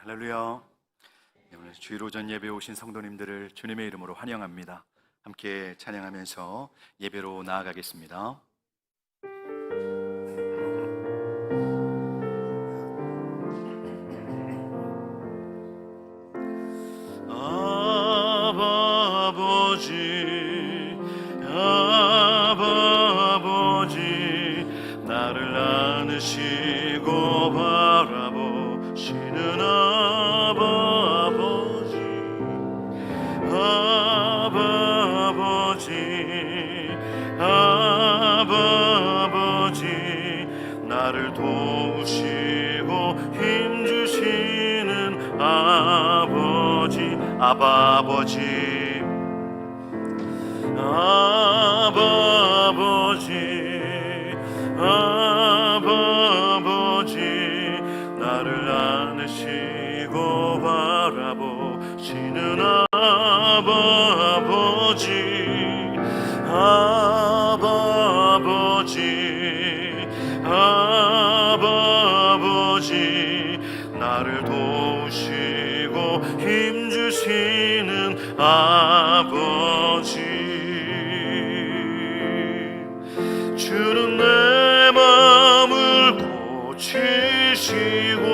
할렐루야. 오늘 주일 오전 예배에 오신 성도님들을 주님의 이름으로 환영합니다. 함께 찬양하면서 예배로 나아가겠습니다. 아바 아버지, 아바 아버지, 나를 안으시고 바라보시는 아바 아버지, 아바 아버지, 아바 아버지, 나를 도우시고 힘주시는 아버지, 아바 아버지, 아바 아버지, 아바 아버지, 나를 안으시고 바라보시는 아바 아버지, 아바 아버지, 아바 아버지, 나를 도우시고 힘주시는 아버지. 주는 내 마음을 고치시고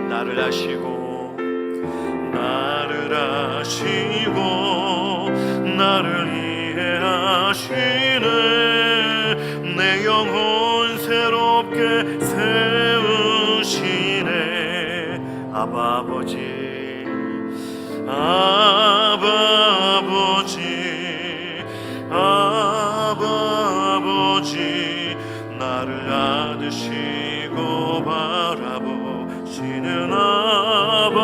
나를 아시고 나를 이해하시네. 내 영혼 새롭게 세우시네. 아바 아버지, 아바 아버지, 아바 아버지, 나를 안으시고 바라보시는 아바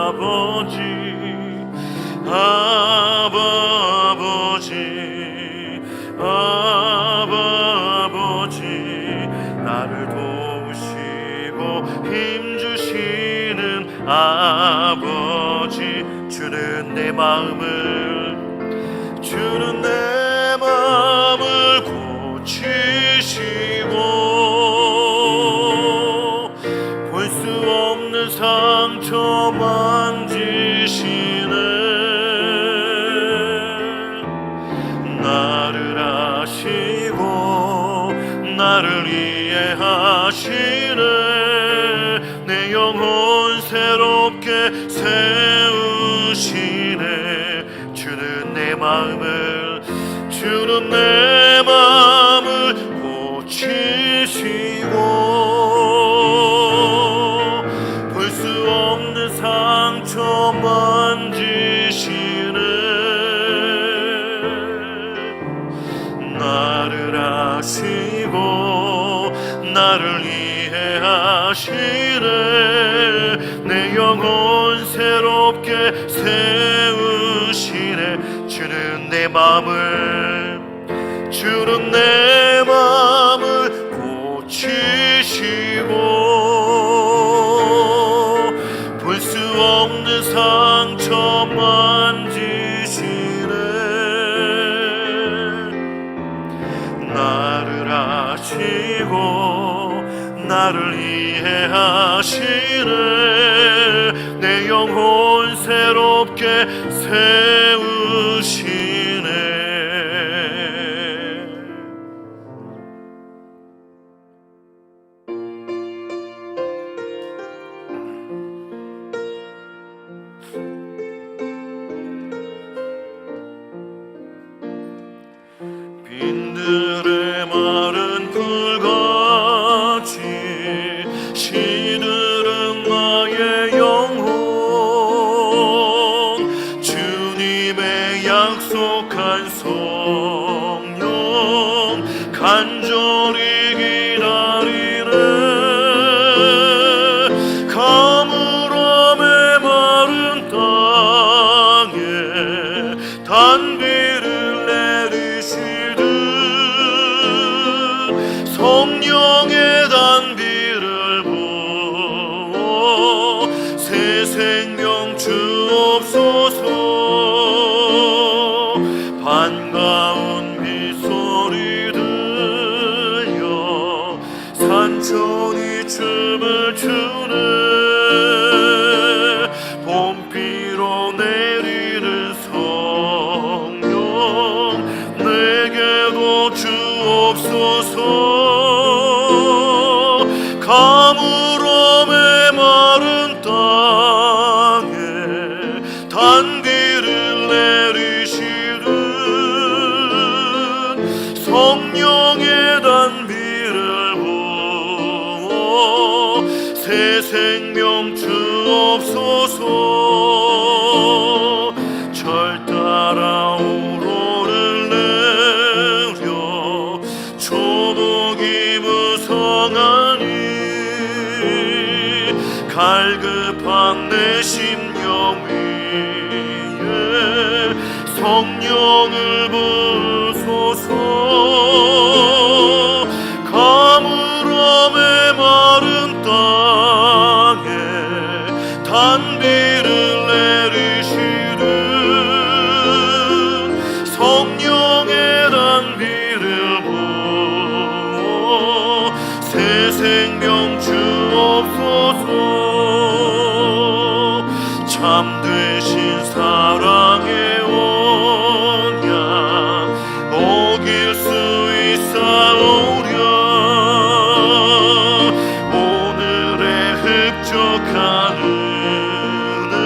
아버지, 아바 아버지, 아바 아버지, 나를 도우시고 힘주시는 아버지. 주는 내 마음을 고치시고 볼 수 없는 상처 만지시네. 나를 아시고 나를 이해하시네. 내 영혼 새롭게 세우시네. 주는 내 마음을 고치시고 볼 수 없는 상처 만지시네. 나를 아시고 나를 이해하시네. 내 영혼 새롭게 세우시네. 주는 내 마음을 고치시고 볼 수 없는 상처 만지시네. 나를 아시고 나를 이해하시네. 내 영혼 새롭게 세우시네. 빈들의 마른 풀같이 시들은 나의 영혼, 주님의 산천이 춤을 추네. 봄비로 내리는 성령 내게도 주옵소서. 가물어 메마른 땅에 단비를 내리시듯 성령의 단비를 부어 새 생명 주옵소서. 절 따라 우로를 내려 초목이 무성하니 갈급한 내 심령 위에 성령을 부으소서. 가물어 메마른 땅에 단비를 내리시듯 성령의 단비를 부어 새 생명 주옵소서. 참되신 사랑의 언약 어길 수 있사오랴. 오늘의 흡족한 은혜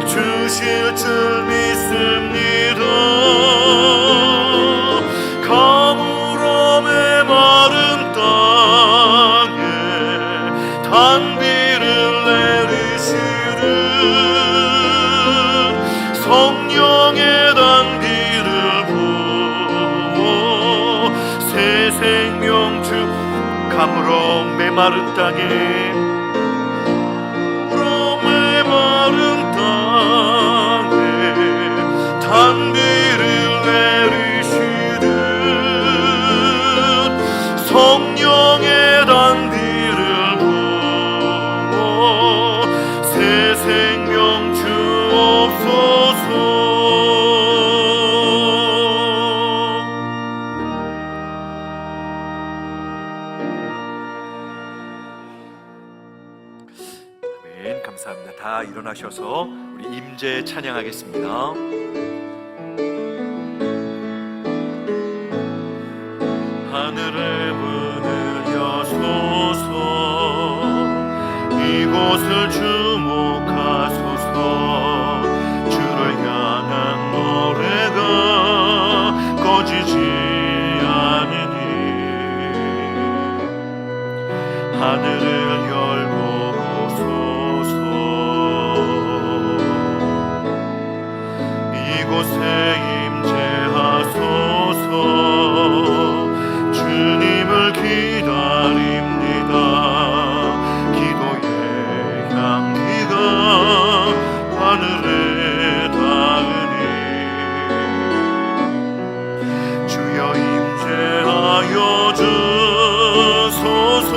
주실 줄 믿습니다. 가물어 메마른 땅에 단비를 내리시듯 성령의 단비를 부어 새 생명 주. 가물어 메마른 땅에 메마른 땅에 단비를 내리시듯 성령의 단비를 부어 새 생명 주옵소서. 아멘. 감사합니다. 다 일어나셔서 우리 임재 찬양하겠습니다. 하늘의 문을 여소서. 이곳을 주목하소서. 주를 향한 노래가 꺼지지 않으니 하늘을 열고 보소서. 이곳에 임재하소서. 주님을 기다립니다. 기도의 향기가 하늘에 닿으니 주여 임재하여 주소서.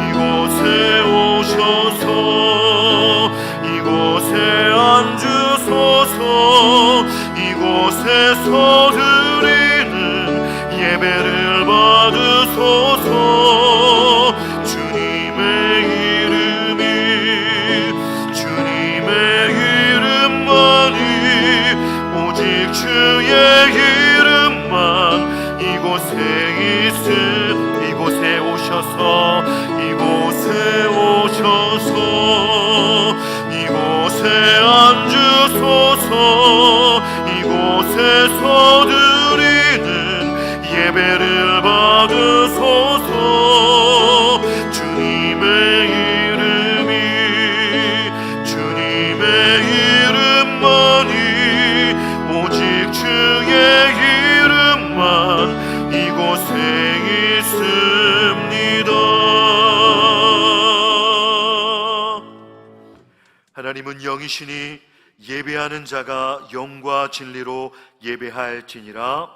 이곳에 오셔서 이곳에 앉으소서. 이곳에서 드리는 예배를 받으소서. 주님의 주님의 이름만이 오직 주의 이름만 이곳에 이곳에 오셔서 이곳에 오셔서 이곳에 앉으소서. 이곳에서 드리는 예배를 받으소서. 주님의 이름만이 오직 주의 이름만 이곳에 있습니다. 하나님은 영이시니 예배하는 자가 영과 진리로 예배할지니라.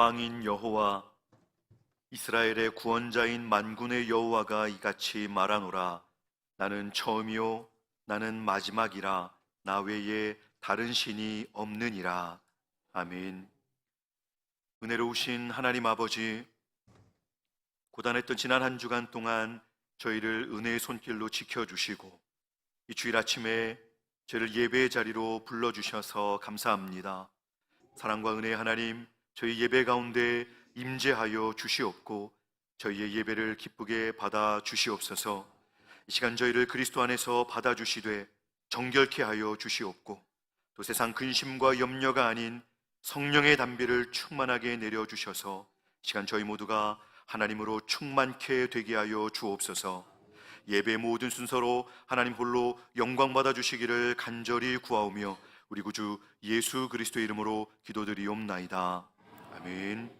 왕인 여호와 이스라엘의 구원자인 만군의 여호와가 이같이 말하노라. 나는 처음이요 나는 마지막이라. 나 외에 다른 신이 없느니라. 아멘. 은혜로우신 하나님 아버지, 고단했던 지난 한 주간 동안 저희를 은혜의 손길로 지켜주시고 이 주일 아침에 저희를 예배의 자리로 불러주셔서 감사합니다. 사랑과 은혜의 하나님, 저희 예배 가운데 임재하여 주시옵고 저희의 예배를 기쁘게 받아 주시옵소서. 이 시간 저희를 그리스도 안에서 받아주시되 정결케 하여 주시옵고 또 세상 근심과 염려가 아닌 성령의 담비를 충만하게 내려주셔서 시간 저희 모두가 하나님으로 충만케 되게 하여 주옵소서. 예배 모든 순서로 하나님 홀로 영광 받아주시기를 간절히 구하오며 우리 구주 예수 그리스도의 이름으로 기도드리옵나이다. 아멘.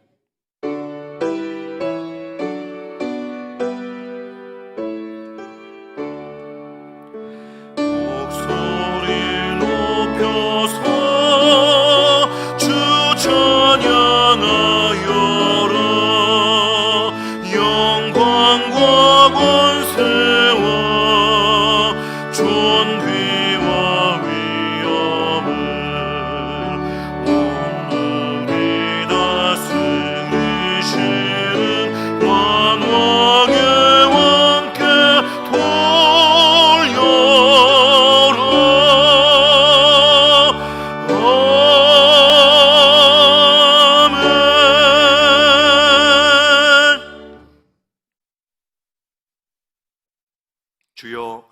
주여,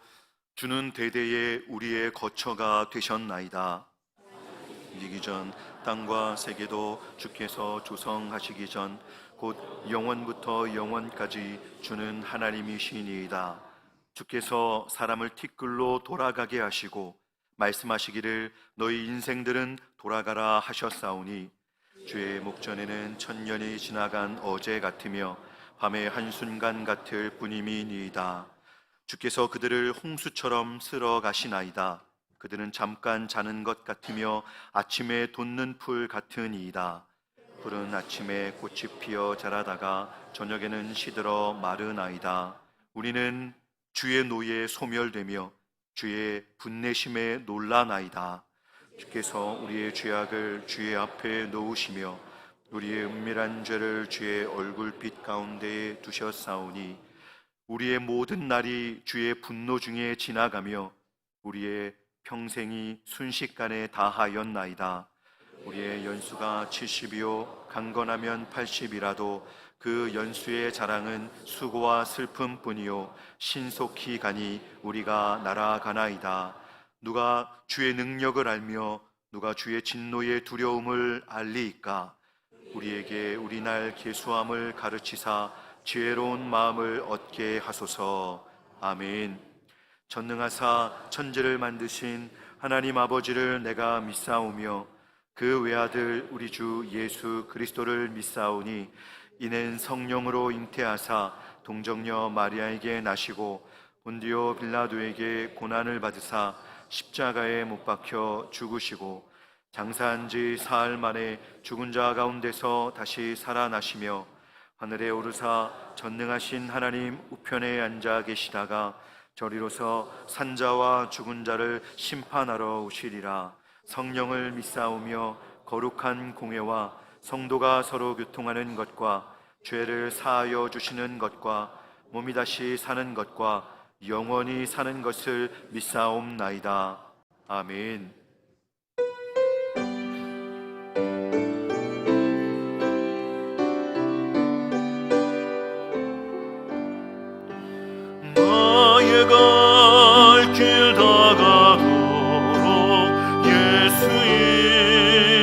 주는 대대에 우리의 거처가 되셨나이다. 이기 전 땅과 세계도 주께서 조성하시기 전 곧 영원부터 영원까지 주는 하나님이시니이다. 주께서 사람을 티끌로 돌아가게 하시고 말씀하시기를 너희 인생들은 돌아가라 하셨사오니 주의 목전에는 천년이 지나간 어제 같으며 밤의 한순간 같을 뿐임이니이다. 주께서 그들을 홍수처럼 쓸어 가시나이다. 그들은 잠깐 자는 것 같으며 아침에 돋는 풀 같으니이다. 풀은 아침에 꽃이 피어 자라다가 저녁에는 시들어 마르나이다. 우리는 주의 노에 소멸되며 주의 분내심에 놀라나이다. 주께서 우리의 죄악을 주의 앞에 놓으시며 우리의 은밀한 죄를 주의 얼굴빛 가운데에 두셨사오니 우리의 모든 날이 주의 분노 중에 지나가며 우리의 평생이 순식간에 다하였나이다. 우리의 연수가 70이요 강건하면 80이라도 그 연수의 자랑은 수고와 슬픔뿐이요 신속히 가니 우리가 날아가나이다. 누가 주의 능력을 알며 누가 주의 진노의 두려움을 알리이까? 우리에게 우리날 계수함을 가르치사 지혜로운 마음을 얻게 하소서. 아멘. 전능하사 천지를 만드신 하나님 아버지를 내가 믿사오며 그 외아들 우리 주 예수 그리스도를 믿사오니 이는 성령으로 잉태하사 동정녀 마리아에게 나시고 본디오 빌라도에게 고난을 받으사 십자가에 못 박혀 죽으시고 장사한 지 사흘 만에 죽은 자 가운데서 다시 살아나시며 하늘에 오르사 전능하신 하나님 우편에 앉아 계시다가 저리로서 산자와 죽은 자를 심판하러 오시리라. 성령을 믿사오며 거룩한 공회와 성도가 서로 교통하는 것과 죄를 사하여 주시는 것과 몸이 다시 사는 것과 영원히 사는 것을 믿사옵나이다. 아멘. 나의 갈 길 다가도록 예수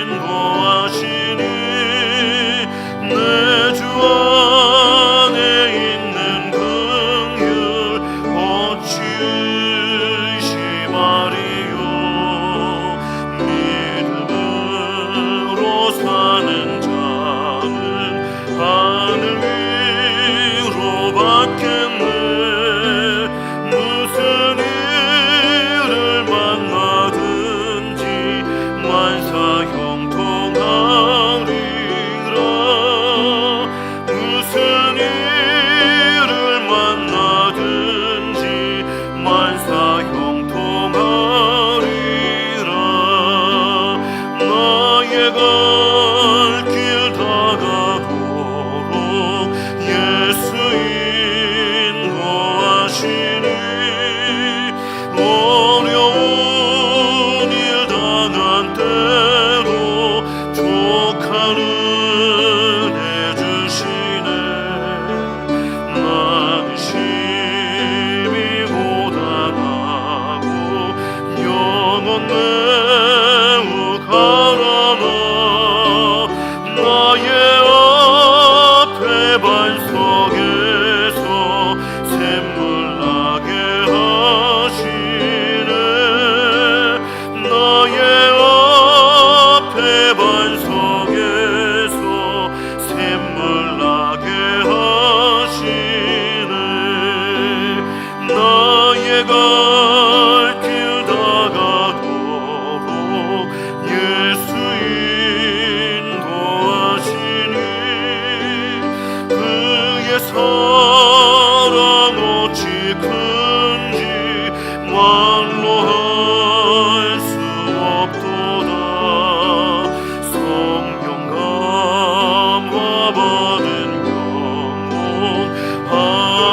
인도하시니 내 주 안에 있는 긍휼 어찌 의심하리요.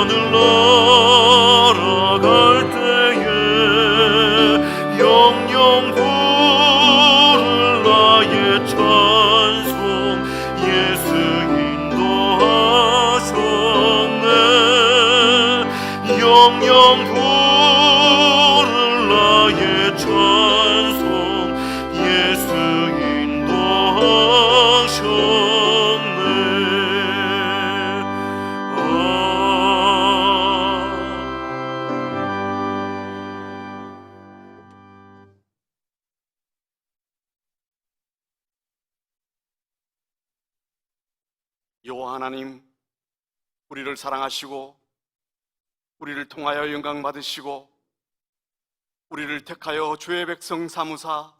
하늘 날아갈 때에 영영 부를 나의 찬송 예수 인도하셨네. 영영 부를 나의 찬송 예수 인도하셨네. 여호와 하나님, 우리를 사랑하시고 우리를 통하여 영광 받으시고 우리를 택하여 주의 백성 삼으사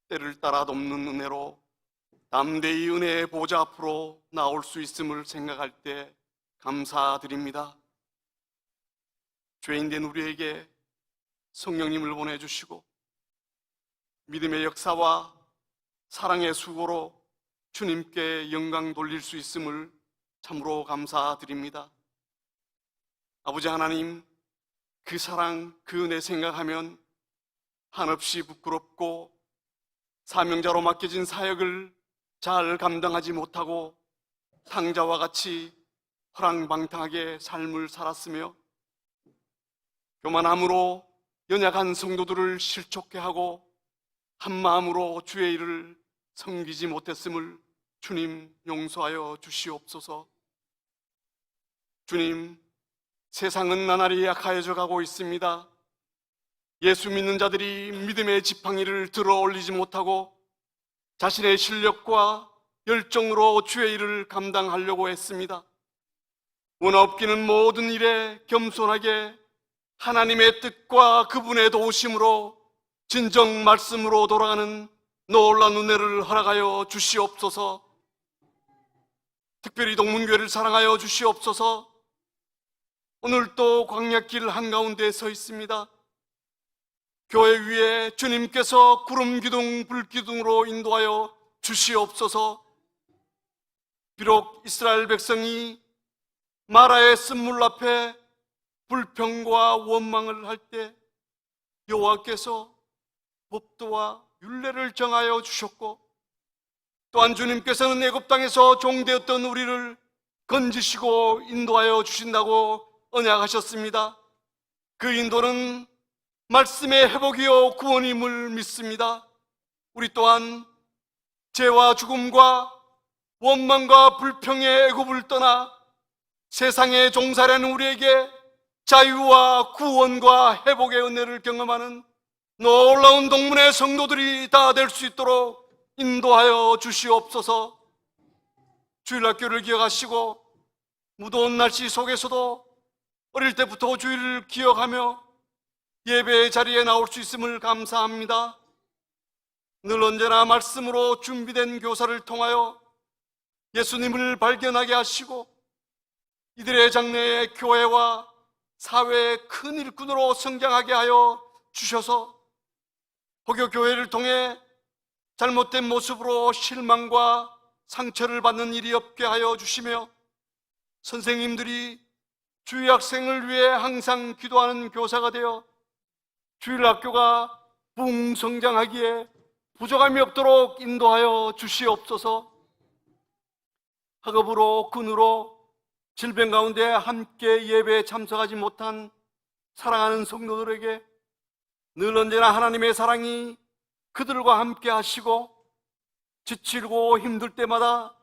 때를 따라 돕는 은혜로 담대히 은혜의 보좌 앞으로 나올 수 있음을 생각할 때 감사드립니다. 죄인된 우리에게 성령님을 보내주시고 믿음의 역사와 사랑의 수고로 주님께 영광 돌릴 수 있음을 참으로 감사드립니다. 아버지 하나님, 그 사랑, 그 은혜 생각하면 한없이 부끄럽고 사명자로 맡겨진 사역을 잘 감당하지 못하고 상자와 같이 허랑방탕하게 삶을 살았으며 교만함으로 연약한 성도들을 실족해 하고 한마음으로 주의 일을 섬기지 못했음을 주님 용서하여 주시옵소서. 주님, 세상은 나날이 약해져 가고 있습니다. 예수 믿는 자들이 믿음의 지팡이를 들어 올리지 못하고 자신의 실력과 열정으로 주의 일을 감당하려고 했습니다. 원 없기는 모든 일에 겸손하게 하나님의 뜻과 그분의 도우심으로 진정 말씀으로 돌아가는 놀라운 은혜를 허락하여 주시옵소서. 특별히 동문교회를 사랑하여 주시옵소서. 오늘 또 광야길 한가운데 서 있습니다. 교회 위에 주님께서 구름 기둥 불 기둥으로 인도하여 주시옵소서. 비록 이스라엘 백성이 마라의 쓴물 앞에 불평과 원망을 할 때 여호와께서 법도와 율례를 정하여 주셨고 또한 주님께서는 애굽 땅에서 종되었던 우리를 건지시고 인도하여 주신다고 언약하셨습니다. 그 인도는 말씀의 회복이요 구원임을 믿습니다. 우리 또한 죄와 죽음과 원망과 불평의 애굽을 떠나 세상에 종살이하는 우리에게 자유와 구원과 회복의 은혜를 경험하는 놀라운 동문의 성도들이 다 될 수 있도록 인도하여 주시옵소서. 주일학교를 기억하시고 무더운 날씨 속에서도 어릴 때부터 주일을 기억하며 예배의 자리에 나올 수 있음을 감사합니다. 늘 언제나 말씀으로 준비된 교사를 통하여 예수님을 발견하게 하시고 이들의 장래의 교회와 사회의 큰 일꾼으로 성장하게 하여 주셔서 혹여 교회를 통해 잘못된 모습으로 실망과 상처를 받는 일이 없게 하여 주시며 선생님들이 주의 학생을 위해 항상 기도하는 교사가 되어 주일학교가 붕성장하기에 부족함이 없도록 인도하여 주시옵소서. 학업으로 근으로 질병 가운데 함께 예배에 참석하지 못한 사랑하는 성도들에게 늘 언제나 하나님의 사랑이 그들과 함께 하시고 지치고 힘들 때마다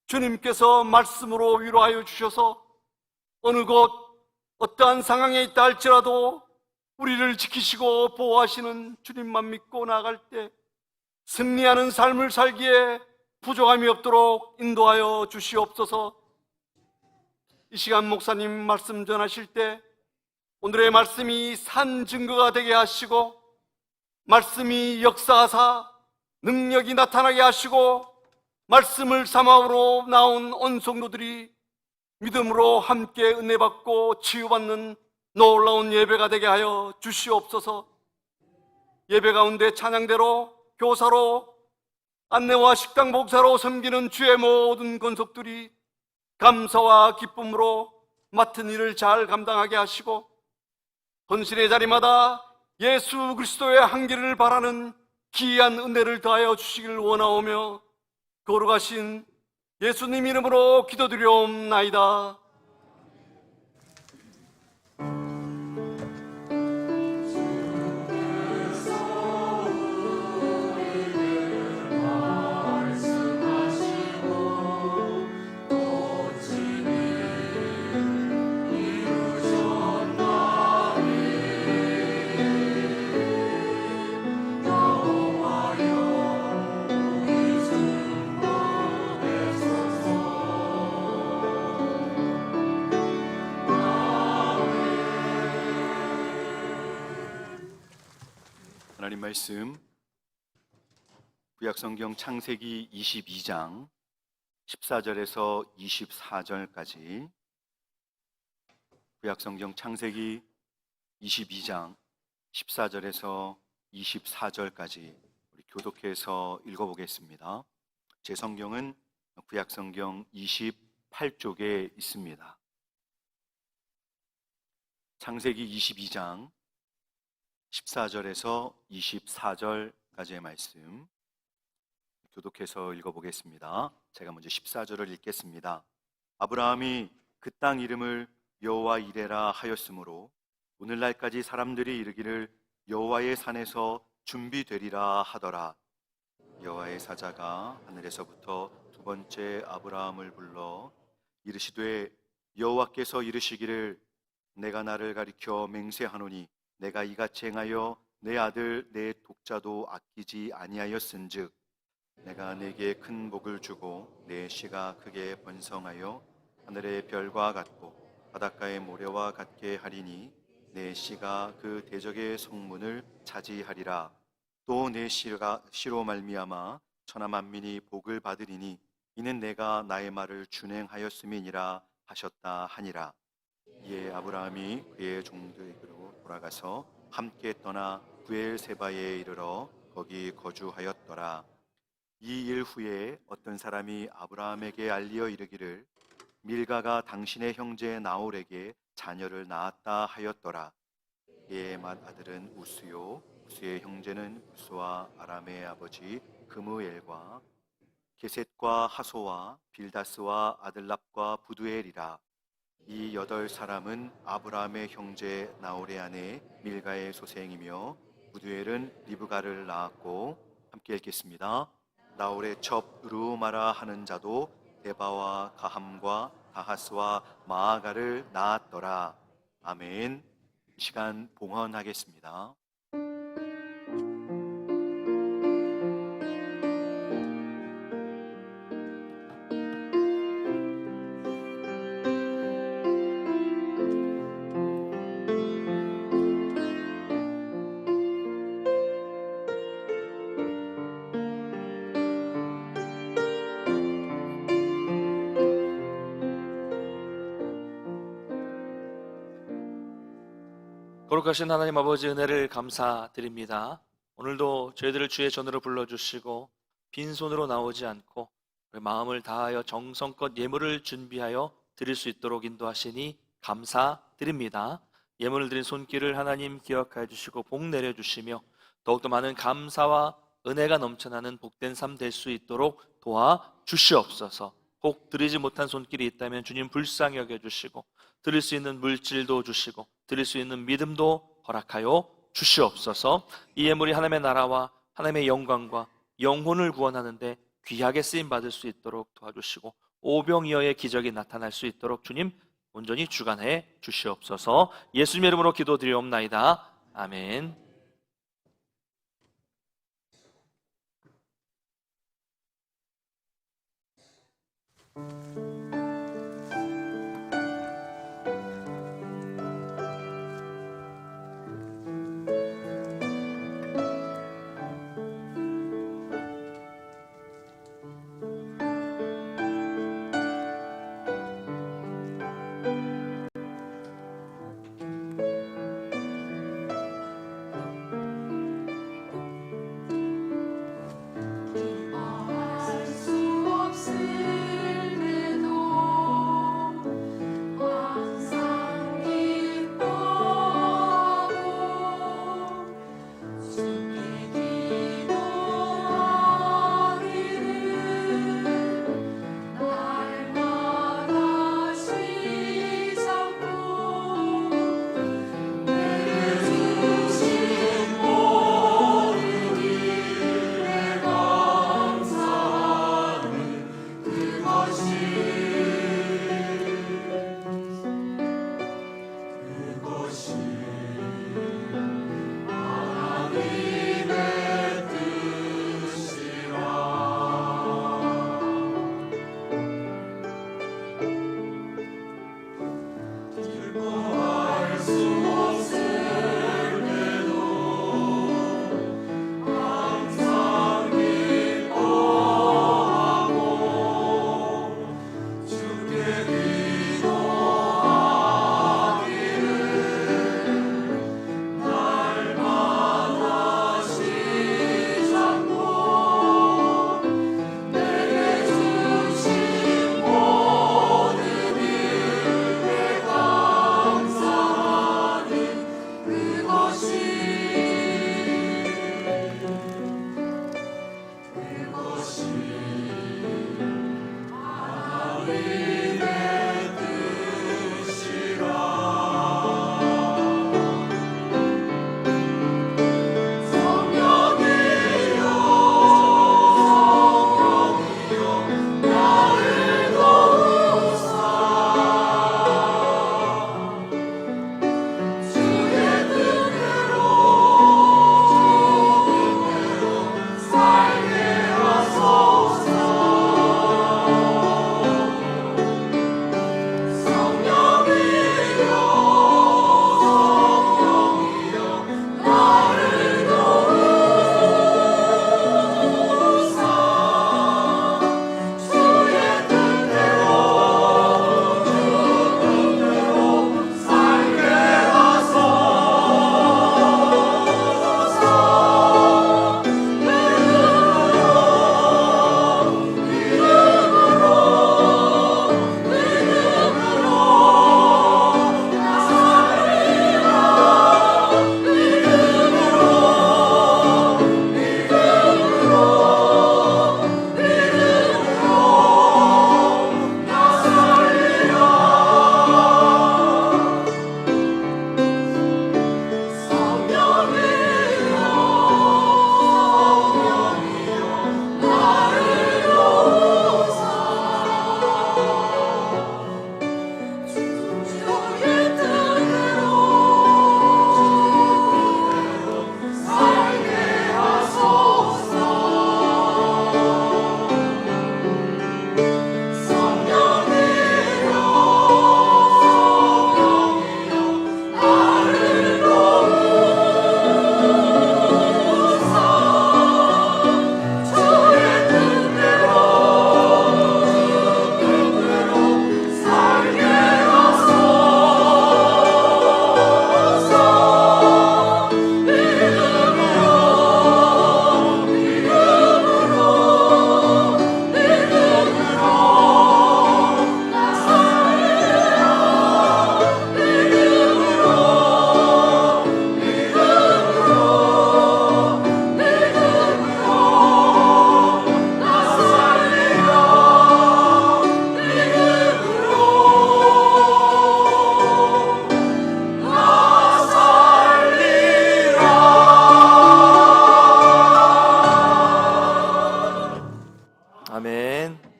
주님께서 말씀으로 위로하여 주셔서 어느 곳 어떠한 상황에 있다 할지라도 우리를 지키시고 보호하시는 주님만 믿고 나아갈 때 승리하는 삶을 살기에 부족함이 없도록 인도하여 주시옵소서. 이 시간 목사님 말씀 전하실 때 오늘의 말씀이 산 증거가 되게 하시고 말씀이 역사하사 능력이 나타나게 하시고 말씀을 사망으로 나온 온 성도들이 믿음으로 함께 은혜 받고 치유받는 놀라운 예배가 되게 하여 주시옵소서. 예배 가운데 찬양대로 교사로 안내와 식당 목사로 섬기는 주의 모든 권속들이 감사와 기쁨으로 맡은 일을 잘 감당하게 하시고 헌신의 자리마다 예수 그리스도의 한계를 바라는 귀한 은혜를 더하여 주시기를 원하오며 거룩하신 예수님 이름으로 기도드리옵나이다. 하나님 말씀 구약성경 창세기 22장 14절에서 24절까지, 구약성경 창세기 22장 14절에서 24절까지 우리 교독해서 읽어보겠습니다. 제 성경은 구약성경 28쪽에 있습니다. 창세기 22장 14절에서 24절까지의 말씀 교독해서 읽어보겠습니다. 제가 먼저 14절을 읽겠습니다. 아브라함이 그 땅 이름을 여호와 이레라 하였으므로 오늘날까지 사람들이 이르기를 여호와의 산에서 준비되리라 하더라. 여호와의 사자가 하늘에서부터 두 번째 아브라함을 불러 이르시되 여호와께서 이르시기를 내가 나를 가리켜 맹세하노니 내가 이같이 행하여 내 아들 내 독자도 아끼지 아니하였은즉 내가 내게 큰 복을 주고 내 씨가 크게 번성하여 하늘의 별과 같고 바닷가의 모래와 같게 하리니 내 씨가 그 대적의 성문을 차지하리라. 또 내 씨로 말미암아 천하 만민이 복을 받으리니 이는 내가 나의 말을 준행하였음이니라 하셨다 하니라. 이에 아브라함이 그의 종들에게로 돌아가서 함께 떠나 브엘세바에 이르러 거기 거주하였더라. 이 일 후에 어떤 사람이 아브라함에게 알리어 이르기를 밀가가 당신의 형제 나홀에게 자녀를 낳았다 하였더라. 그의 맏 아들은 우스요, 우스의 형제는 우스와 아람의 아버지 그무엘과 게셋과 하소와 빌다스와 아들랍과 부두엘이라. 이 8사람은 아브라함의 형제 나홀의 아내 밀가의 소생이며 부두엘은 리브가를 낳았고, 함께 읽겠습니다. 나홀의 첩 르우마라 하는 자도 데바와 가함과 다하스와 마아가를 낳았더라. 아멘. 시간 봉헌하겠습니다. 거룩하신 하나님 아버지 은혜를 감사드립니다. 오늘도 저희들을 주의 전으로 불러주시고 빈손으로 나오지 않고 우리 마음을 다하여 정성껏 예물을 준비하여 드릴 수 있도록 인도하시니 감사드립니다. 예물을 드린 손길을 하나님 기억하여 주시고 복 내려주시며 더욱더 많은 감사와 은혜가 넘쳐나는 복된 삶 될 수 있도록 도와주시옵소서. 혹 드리지 못한 손길이 있다면 주님 불쌍히 여겨주시고 드릴 수 있는 물질도 주시고 드릴 수 있는 믿음도 허락하여 주시옵소서. 이 예물이 하나님의 나라와 하나님의 영광과 영혼을 구원하는데 귀하게 쓰임받을 수 있도록 도와주시고 오병이어의 기적이 나타날 수 있도록 주님 온전히 주관해 주시옵소서. 예수님 이름으로 기도드리옵나이다. 아멘.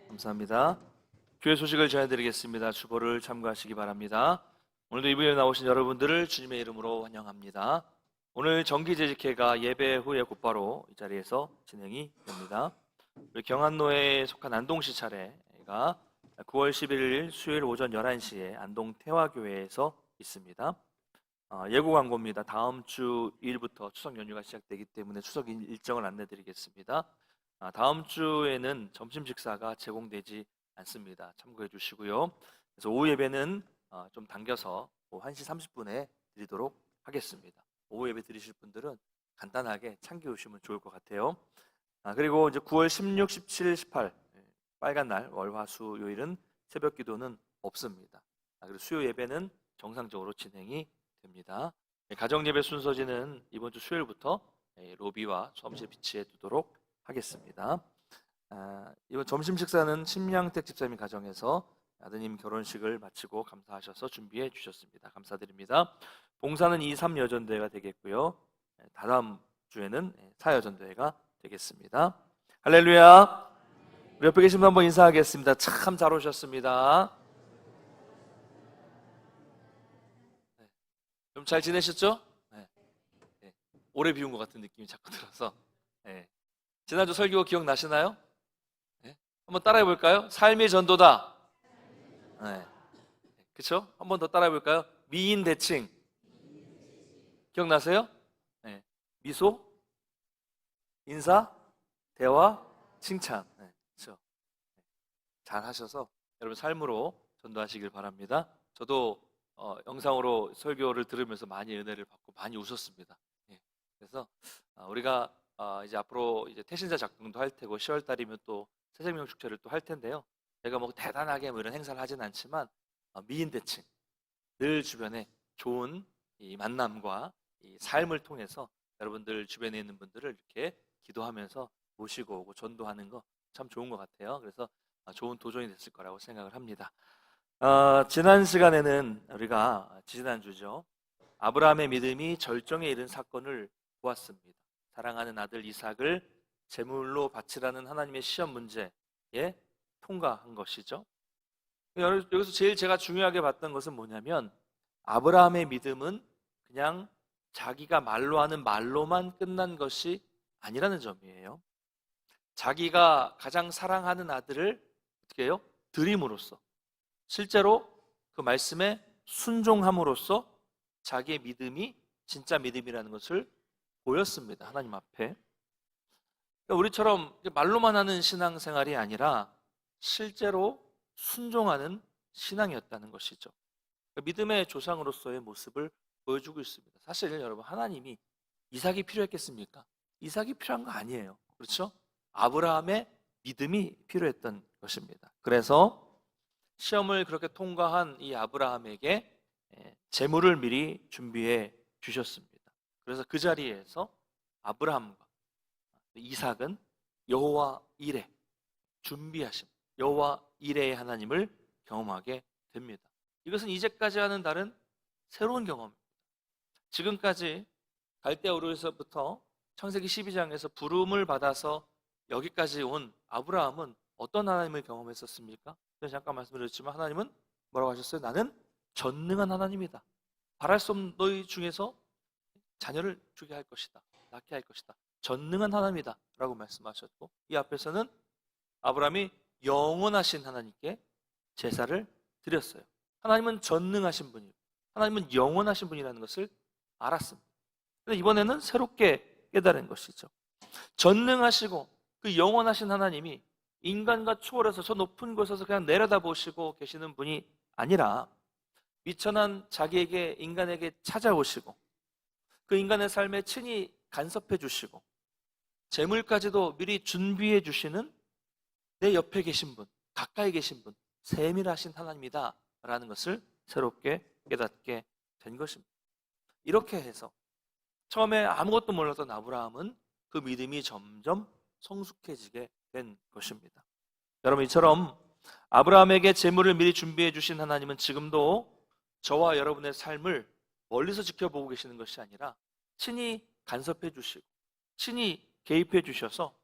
감사합니다. 교회 소식을 전해드리겠습니다. 주보를 참고하시기 바랍니다. 오늘도 이부에 나오신 여러분들을 주님의 이름으로 환영합니다. 오늘 정기재직회가 예배 후에 곧바로 이 자리에서 진행이 됩니다. 우리 경안로에 속한 안동시 차례가 9월 11일 수요일 오전 11시에 안동 태화교회에서 있습니다. 예고 광고입니다. 다음 주 2일부터 추석 연휴가 시작되기 때문에 추석 일정을 안내드리겠습니다. 다음 주에는 점심 식사가 제공되지 않습니다. 참고해 주시고요. 그래서 오후 예배는 좀 당겨서 1시 30분에 드리도록 하겠습니다. 오후 예배 드리실 분들은 간단하게 참겨 오시면 좋을 것 같아요. 그리고 이제 9월 16, 17, 18 빨간 날 월화수 요일은 새벽 기도는 없습니다. 그리고 수요 예배는 정상적으로 진행이 됩니다. 가정 예배 순서지는 이번 주 수요일부터 로비와 사무실 비치해 두도록 하겠습니다. 이번 점심 식사는 심양택 집사님 가정에서 아드님 결혼식을 마치고 감사하셔서 준비해 주셨습니다. 감사드립니다. 봉사는 2, 3여전대회가 되겠고요. 다다음 주에는 4여전대회가 되겠습니다. 할렐루야. 우리 옆에 계신 분 한번 인사하겠습니다. 참 잘 오셨습니다. 좀 잘 지내셨죠? 네. 오래 비운 것 같은 느낌이 자꾸 들어서. 지난주 설교 기억나시나요? 한번 따라해 볼까요? 삶의 전도다. 그렇죠? 한번 더 따라해 볼까요? 미인 대칭. 기억나세요? 네. 미소, 인사, 대화, 칭찬. 네, 그렇죠. 잘 하셔서 여러분 삶으로 전도하시길 바랍니다. 저도 영상으로 설교를 들으면서 많이 은혜를 받고 많이 웃었습니다. 예. 그래서 우리가 이제 앞으로 이제 태신자 작동도 할 테고 10월 달이면 또 새생명 축제를 또 할 텐데요. 제가 뭐 대단하게 뭐 이런 행사를 하진 않지만 미인 대칭 늘 주변에 좋은 이 만남과 이 삶을 통해서 여러분들 주변에 있는 분들을 이렇게 기도하면서 모시고 오고 전도하는 거 참 좋은 것 같아요. 그래서 좋은 도전이 됐을 거라고 생각을 합니다. 지난 시간에는 우리가 지난주죠. 아브라함의 믿음이 절정에 이른 사건을 보았습니다. 사랑하는 아들 이삭을 제물로 바치라는 하나님의 시험 문제에 통과한 것이죠. 여기서 제일 제가 중요하게 봤던 것은 뭐냐면 아브라함의 믿음은 그냥 자기가 말로 하는 말로만 끝난 것이 아니라는 점이에요. 자기가 가장 사랑하는 아들을 어떻게 해요? 드림으로써 실제로 그 말씀에 순종함으로써 자기의 믿음이 진짜 믿음이라는 것을 보였습니다. 하나님 앞에. 우리처럼 말로만 하는 신앙생활이 아니라 실제로 순종하는 신앙이었다는 것이죠. 믿음의 조상으로서의 모습을 보여주고 있습니다. 사실 여러분 하나님이 이삭이 필요했겠습니까? 이삭이 필요한 거 아니에요. 그렇죠? 아브라함의 믿음이 필요했던 것입니다. 그래서 시험을 그렇게 통과한 이 아브라함에게 재물을 미리 준비해 주셨습니다. 그래서 그 자리에서 아브라함과 이삭은 여호와 이레 준비하심, 여호와 이레의 하나님을 경험하게 됩니다. 이것은 이제까지 하는 다른 새로운 경험입니다. 지금까지 갈대아 우르에서부터 창세기 12장에서 부름을 받아서 여기까지 온 아브라함은 어떤 하나님을 경험했었습니까? 잠깐 말씀드렸지만 하나님은 뭐라고 하셨어요? 나는 전능한 하나님이다. 바랄 수 없는 너희 중에서 자녀를 주게 할 것이다. 낳게 할 것이다. 전능한 하나님이다 라고 말씀하셨고 이 앞에서는 아브라함이 영원하신 하나님께 제사를 드렸어요. 하나님은 전능하신 분이고 하나님은 영원하신 분이라는 것을 알았습니다. 그런데 이번에는 새롭게 깨달은 것이죠. 전능하시고 그 영원하신 하나님이 인간과 초월해서 저 높은 곳에서 그냥 내려다보시고 계시는 분이 아니라 미천한 자기에게 인간에게 찾아오시고 그 인간의 삶에 친히 간섭해 주시고 재물까지도 미리 준비해 주시는 내 옆에 계신 분, 가까이 계신 분, 세밀하신 하나님이다 라는 것을 새롭게 깨닫게 된 것입니다. 이렇게 해서 처음에 아무것도 몰랐던 아브라함은 그 믿음이 점점 성숙해지게 된 것입니다. 여러분 이처럼 아브라함에게 재물을 미리 준비해 주신 하나님은 지금도 저와 여러분의 삶을 멀리서 지켜보고 계시는 것이 아니라 친히 간섭해 주시고 친히 개입해 주셔서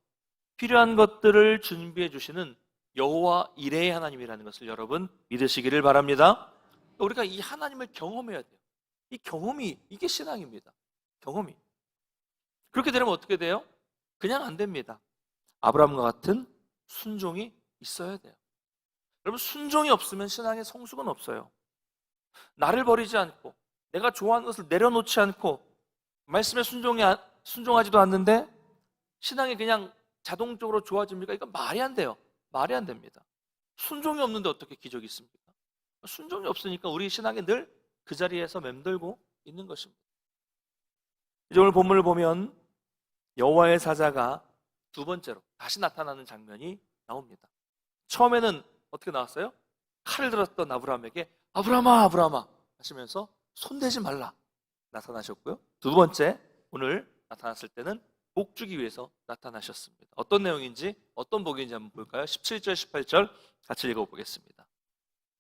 필요한 것들을 준비해 주시는 여호와 이레의 하나님이라는 것을 여러분 믿으시기를 바랍니다. 우리가 이 하나님을 경험해야 돼요. 이 경험이 이게 신앙입니다. 경험이. 그렇게 되면 어떻게 돼요? 그냥 안 됩니다. 아브라함과 같은 순종이 있어야 돼요. 여러분 순종이 없으면 신앙의 성숙은 없어요. 나를 버리지 않고 내가 좋아하는 것을 내려놓지 않고 말씀에 순종하지도 않는데 신앙이 그냥 자동적으로 좋아집니까? 이건 말이 안 돼요. 말이 안 됩니다. 순종이 없는데 어떻게 기적이 있습니까? 순종이 없으니까 우리 신앙이 늘 그 자리에서 맴돌고 있는 것입니다. 이제 오늘 본문을 보면 여호와의 사자가 두 번째로 다시 나타나는 장면이 나옵니다. 처음에는 어떻게 나왔어요? 칼을 들었던 아브라함에게 아브라함아 아브라함아 하시면서 손대지 말라 나타나셨고요. 두 번째 오늘 나타났을 때는 복 주기 위해서 나타나셨습니다. 어떤 내용인지 어떤 복인지 한번 볼까요? 17절 18절 같이 읽어보겠습니다.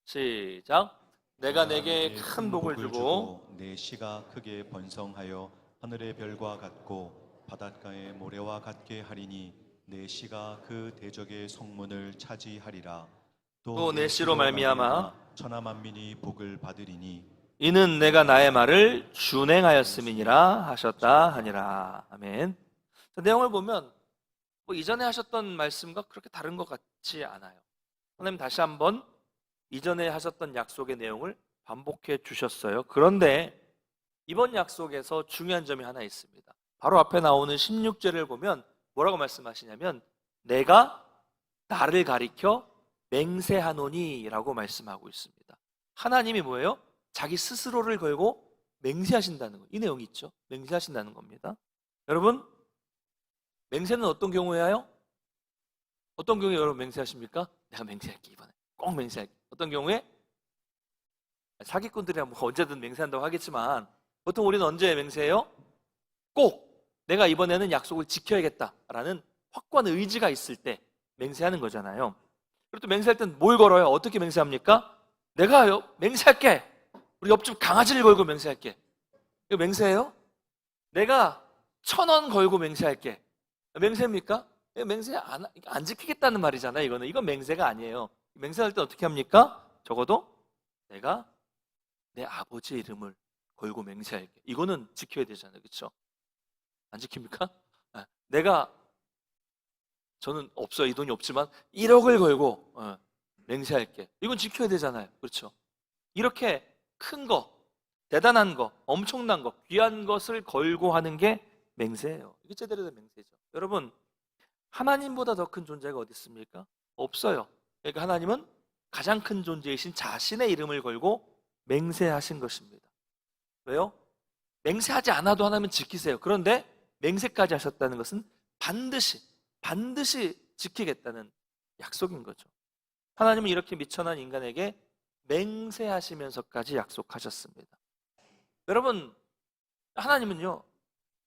시작. 내가 내게 큰 복을 주고 내 씨가 크게 번성하여 하늘의 별과 같고 바닷가의 모래와 같게 하리니 내 씨가 그 대적의 성문을 차지하리라. 또 내 씨로 말미암아 천하 만민이 복을 받으리니 이는 내가 나의 말을 준행하였음이니라 하셨다 하니라. 아멘. 내용을 보면 뭐 이전에 하셨던 말씀과 그렇게 다른 것 같지 않아요. 하나님 다시 한번 이전에 하셨던 약속의 내용을 반복해 주셨어요. 그런데 이번 약속에서 중요한 점이 하나 있습니다. 바로 앞에 나오는 16절을 보면 뭐라고 말씀하시냐면 내가 나를 가리켜 맹세하노니 라고 말씀하고 있습니다. 하나님이 뭐예요? 자기 스스로를 걸고 맹세하신다는 거. 이 내용이 있죠. 맹세하신다는 겁니다. 여러분, 맹세는 어떤 경우예요? 어떤 경우에 여러분 맹세하십니까? 내가 맹세할게 이번에. 꼭 맹세할게. 어떤 경우에? 사기꾼들이야 뭐 언제든 맹세한다고 하겠지만 보통 우리는 언제 맹세해요? 꼭 내가 이번에는 약속을 지켜야겠다라는 확고한 의지가 있을 때 맹세하는 거잖아요. 그리고 또 맹세할 땐 뭘 걸어요? 어떻게 맹세합니까? 내가 맹세할게. 우리 옆집 강아지를 걸고 맹세할게. 이거 맹세예요? 내가 1,000원 걸고 맹세할게. 맹세입니까? 맹세 안 지키겠다는 말이잖아요. 이건 맹세가 아니에요. 맹세할 때 어떻게 합니까? 적어도 내가 내 아버지의 이름을 걸고 맹세할게. 이거는 지켜야 되잖아요. 그렇죠? 안 지킵니까? 저는 없어요. 이 돈이 없지만 1억을 걸고 맹세할게. 이건 지켜야 되잖아요. 그렇죠? 이렇게 큰 거, 대단한 거, 엄청난 거, 귀한 것을 걸고 하는 게 맹세예요. 이게 제대로 된 맹세죠. 여러분, 하나님보다 더 큰 존재가 어디 있습니까? 없어요. 그러니까 하나님은 가장 큰 존재이신 자신의 이름을 걸고 맹세하신 것입니다. 왜요? 맹세하지 않아도 하나님은 지키세요. 그런데 맹세까지 하셨다는 것은 반드시 지키겠다는 약속인 거죠. 하나님은 이렇게 미천한 인간에게 맹세하시면서까지 약속하셨습니다. 여러분, 하나님은요,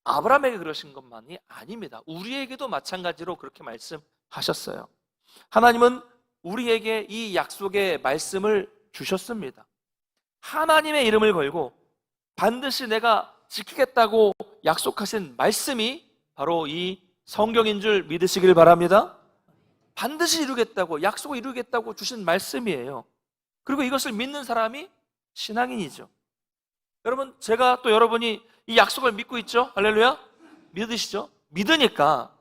아브라함에게 그러신 것만이 아닙니다. 우리에게도 마찬가지로 그렇게 말씀하셨어요. 하나님은 우리에게 이 약속의 말씀을 주셨습니다. 하나님의 이름을 걸고 반드시 내가 지키겠다고 약속하신 말씀이 바로 이 성경인 줄 믿으시길 바랍니다. 반드시 이루겠다고, 약속을 이루겠다고 주신 말씀이에요. 그리고 이것을 믿는 사람이 신앙인이죠. 여러분, 제가 또 여러분이 이 약속을 믿고 있죠? 할렐루야? 믿으시죠? 믿으니까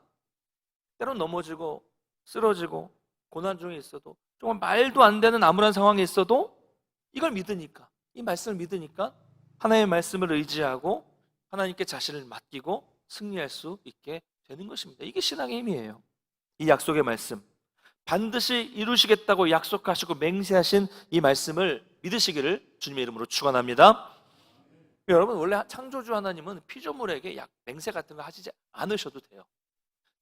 때론 넘어지고 쓰러지고 고난 중에 있어도 정말 말도 안 되는 암울한 상황에 있어도 이걸 믿으니까, 이 말씀을 믿으니까 하나님의 말씀을 의지하고 하나님께 자신을 맡기고 승리할 수 있게 되는 것입니다. 이게 신앙의 힘이에요. 이 약속의 말씀, 반드시 이루시겠다고 약속하시고 맹세하신 이 말씀을 믿으시기를 주님의 이름으로 축원합니다. 여러분, 원래 창조주 하나님은 피조물에게 맹세 같은 거 하시지 않으셔도 돼요.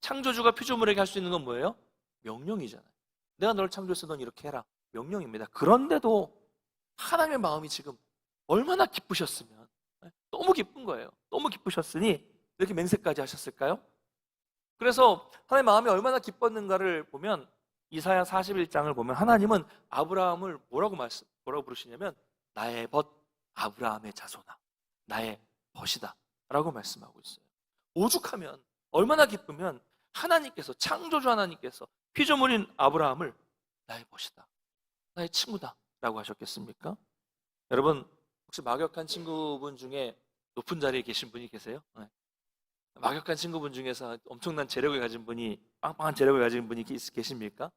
창조주가 피조물에게 할 수 있는 건 뭐예요? 명령이잖아요. 내가 너를 창조해서 넌 이렇게 해라. 명령입니다. 그런데도 하나님의 마음이 지금 얼마나 기쁘셨으면, 너무 기쁜 거예요. 너무 기쁘셨으니 이렇게 맹세까지 하셨을까요? 그래서 하나님의 마음이 얼마나 기뻤는가를 보면 이사야 41장을 보면 하나님은 아브라함을 뭐라고 부르시냐면 나의 벗 아브라함의 자손아, 나의 벗이다 라고 말씀하고 있어요. 오죽하면, 얼마나 기쁘면 하나님께서, 창조주 하나님께서 피조물인 아브라함을 나의 벗이다, 나의 친구다 라고 하셨겠습니까? 여러분, 혹시 막역한 친구분 중에 높은 자리에 계신 분이 계세요? 네. 막역한 친구분 중에서 엄청난 재력을 가진 분이, 빵빵한 재력을 가진 분이 계십니까?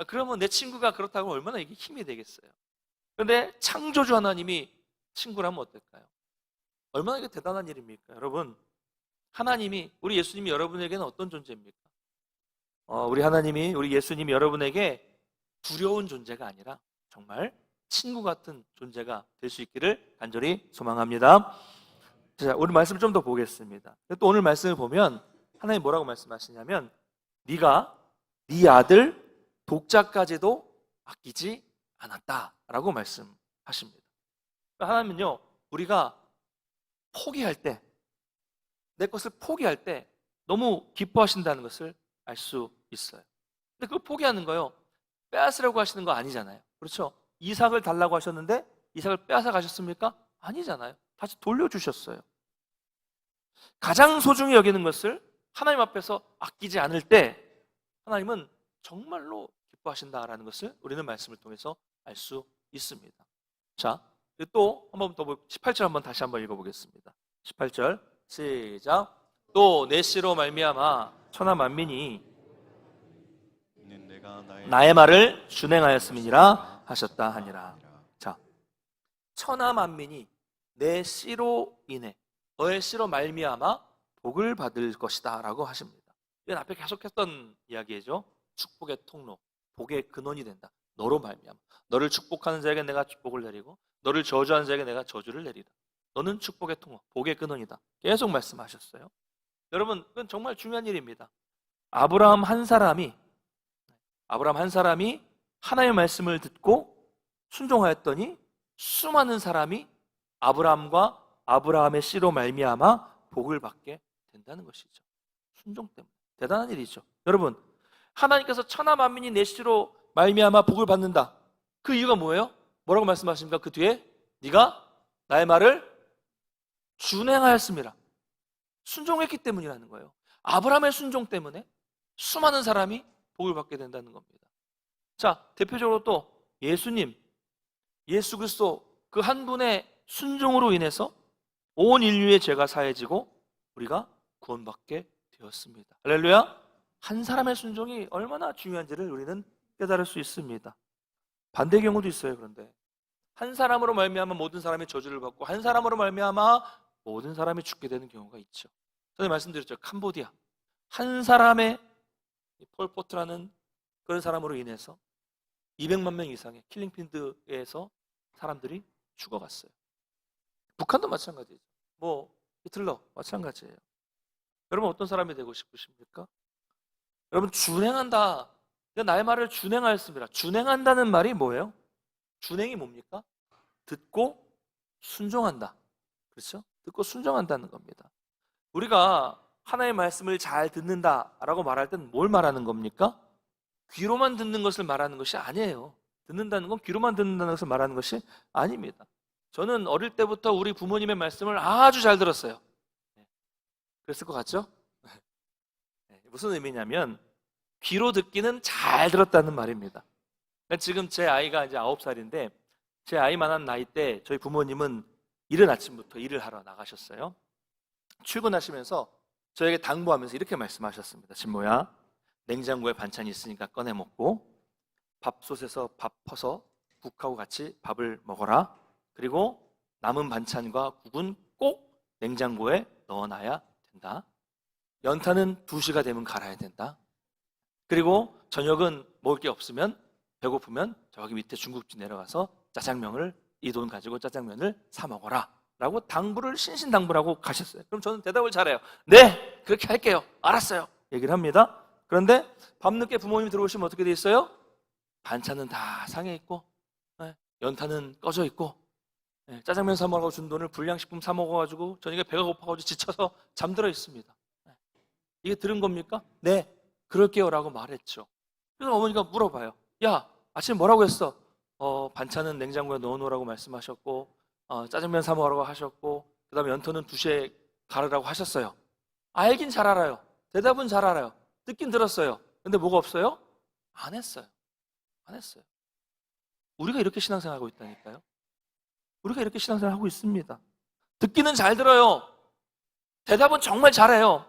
그러면 내 친구가 그렇다고 얼마나 이게 힘이 되겠어요? 그런데 창조주 하나님이 친구라면 어떨까요? 얼마나 이게 대단한 일입니까? 여러분, 하나님이, 우리 예수님이 여러분에게는 어떤 존재입니까? 우리 예수님이 여러분에게 두려운 존재가 아니라 정말 친구 같은 존재가 될 수 있기를 간절히 소망합니다. 자, 오늘 말씀을 좀 더 보겠습니다. 또 오늘 말씀을 보면 하나님 뭐라고 말씀하시냐면 네가 네 아들 독자까지도 아끼지 않았다라고 말씀하십니다. 하나님은요, 우리가 포기할 때, 내 것을 포기할 때 너무 기뻐하신다는 것을 알 수 있어요. 근데 그걸 포기하는 거요, 빼앗으려고 하시는 거 아니잖아요. 그렇죠? 이삭을 달라고 하셨는데 이삭을 빼앗아 가셨습니까? 아니잖아요. 다시 돌려주셨어요. 가장 소중히 여기는 것을 하나님 앞에서 아끼지 않을 때 하나님은 정말로 기뻐하신다라는 것을 우리는 말씀을 통해서 알 수 있습니다. 자, 또 한번 더 18절 한번 다시 한번 읽어보겠습니다. 18절 시작. 또 내 씨로 말미암아 천하 만민이 내가 나의 말을 준행하였음이니라 하셨다 하니라. 자, 천하 만민이 내 씨로 인해 너의 씨로 말미암아 복을 받을 것이다 라고 하십니다. 이건 앞에 계속했던 이야기죠. 축복의 통로, 복의 근원이 된다. 너로 말미암아. 너를 축복하는 자에게 내가 축복을 내리고 너를 저주하는 자에게 내가 저주를 내리라. 너는 축복의 통로, 복의 근원이다. 계속 말씀하셨어요. 여러분, 그건 정말 중요한 일입니다. 아브라함 한 사람이 하나님의 말씀을 듣고 순종하였더니 수많은 사람이 아브라함과 아브라함의 씨로 말미암아 복을 받게 된다는 것이죠. 순종 때문에. 대단한 일이죠. 여러분, 하나님께서 천하 만민이 내 씨로 말미암아 복을 받는다. 그 이유가 뭐예요? 뭐라고 말씀하십니까? 그 뒤에 네가 나의 말을 준행하였습니다. 순종했기 때문이라는 거예요. 아브라함의 순종 때문에 수많은 사람이 복을 받게 된다는 겁니다. 자, 대표적으로 또 예수님, 예수 그리스도 그 한 분의 순종으로 인해서 온 인류의 죄가 사해지고 우리가 구원받게 되었습니다. 할렐루야. 한 사람의 순종이 얼마나 중요한지를 우리는 깨달을 수 있습니다. 반대 경우도 있어요. 그런데 한 사람으로 말미암아 모든 사람이 저주를 받고 한 사람으로 말미암아 모든 사람이 죽게 되는 경우가 있죠. 전에 말씀드렸죠. 캄보디아 한 사람의 폴포트라는 그런 사람으로 인해서 200만 명 이상의 킬링필드에서 사람들이 죽어갔어요. 북한도 마찬가지죠. 뭐 히틀러 마찬가지예요. 여러분 어떤 사람이 되고 싶으십니까? 여러분 준행한다. 나의 말을 준행하였습니다. 준행한다는 말이 뭐예요? 준행이 뭡니까? 듣고 순종한다. 그렇죠? 듣고 순종한다는 겁니다. 우리가 하나님의 말씀을 잘 듣는다라고 말할 땐 뭘 말하는 겁니까? 귀로만 듣는 것을 말하는 것이 아니에요. 듣는다는 건 귀로만 듣는다는 것을 말하는 것이 아닙니다. 저는 어릴 때부터 우리 부모님의 말씀을 아주 잘 들었어요. 그랬을 것 같죠? 무슨 의미냐면 귀로 듣기는 잘 들었다는 말입니다. 지금 제 아이가 이제 9살인데 제 아이만한 나이 때 저희 부모님은 이른 아침부터 일을 하러 나가셨어요. 출근하시면서 저에게 당부하면서 이렇게 말씀하셨습니다. 진모야, 냉장고에 반찬이 있으니까 꺼내 먹고 밥솥에서 밥 퍼서 국하고 같이 밥을 먹어라. 그리고 남은 반찬과 국은 꼭 냉장고에 넣어놔야 된다. 연탄은 2시가 되면 갈아야 된다. 그리고 저녁은 먹을 게 없으면 배고프면 저기 밑에 중국집 내려가서 짜장면을 이 돈 가지고 짜장면을 사 먹어라 라고 당부를 신신당부라고 가셨어요. 그럼 저는 대답을 잘해요. 네, 그렇게 할게요. 알았어요. 얘기를 합니다. 그런데 밤늦게 부모님이 들어오시면 어떻게 돼 있어요? 반찬은 다 상해 있고 연탄은 꺼져 있고 짜장면 사 먹으라고 준 돈을 불량식품 사 먹어가지고 저녁에 배가 고파가지고 지쳐서 잠들어 있습니다. 이게 들은 겁니까? 네, 그럴게요 라고 말했죠. 그래서 어머니가 물어봐요. 야, 아침에 뭐라고 했어? 반찬은 냉장고에 넣어놓으라고 말씀하셨고 짜장면 사 먹으라고 하셨고 그 다음에 연탄은 2시에 가르라고 하셨어요. 알긴 잘 알아요. 대답은 잘 알아요. 듣긴 들었어요. 근데 뭐가 없어요? 안 했어요. 안 했어요. 우리가 이렇게 신앙생활하고 있다니까요. 우리가 이렇게 신앙생활하고 있습니다. 듣기는 잘 들어요. 대답은 정말 잘해요.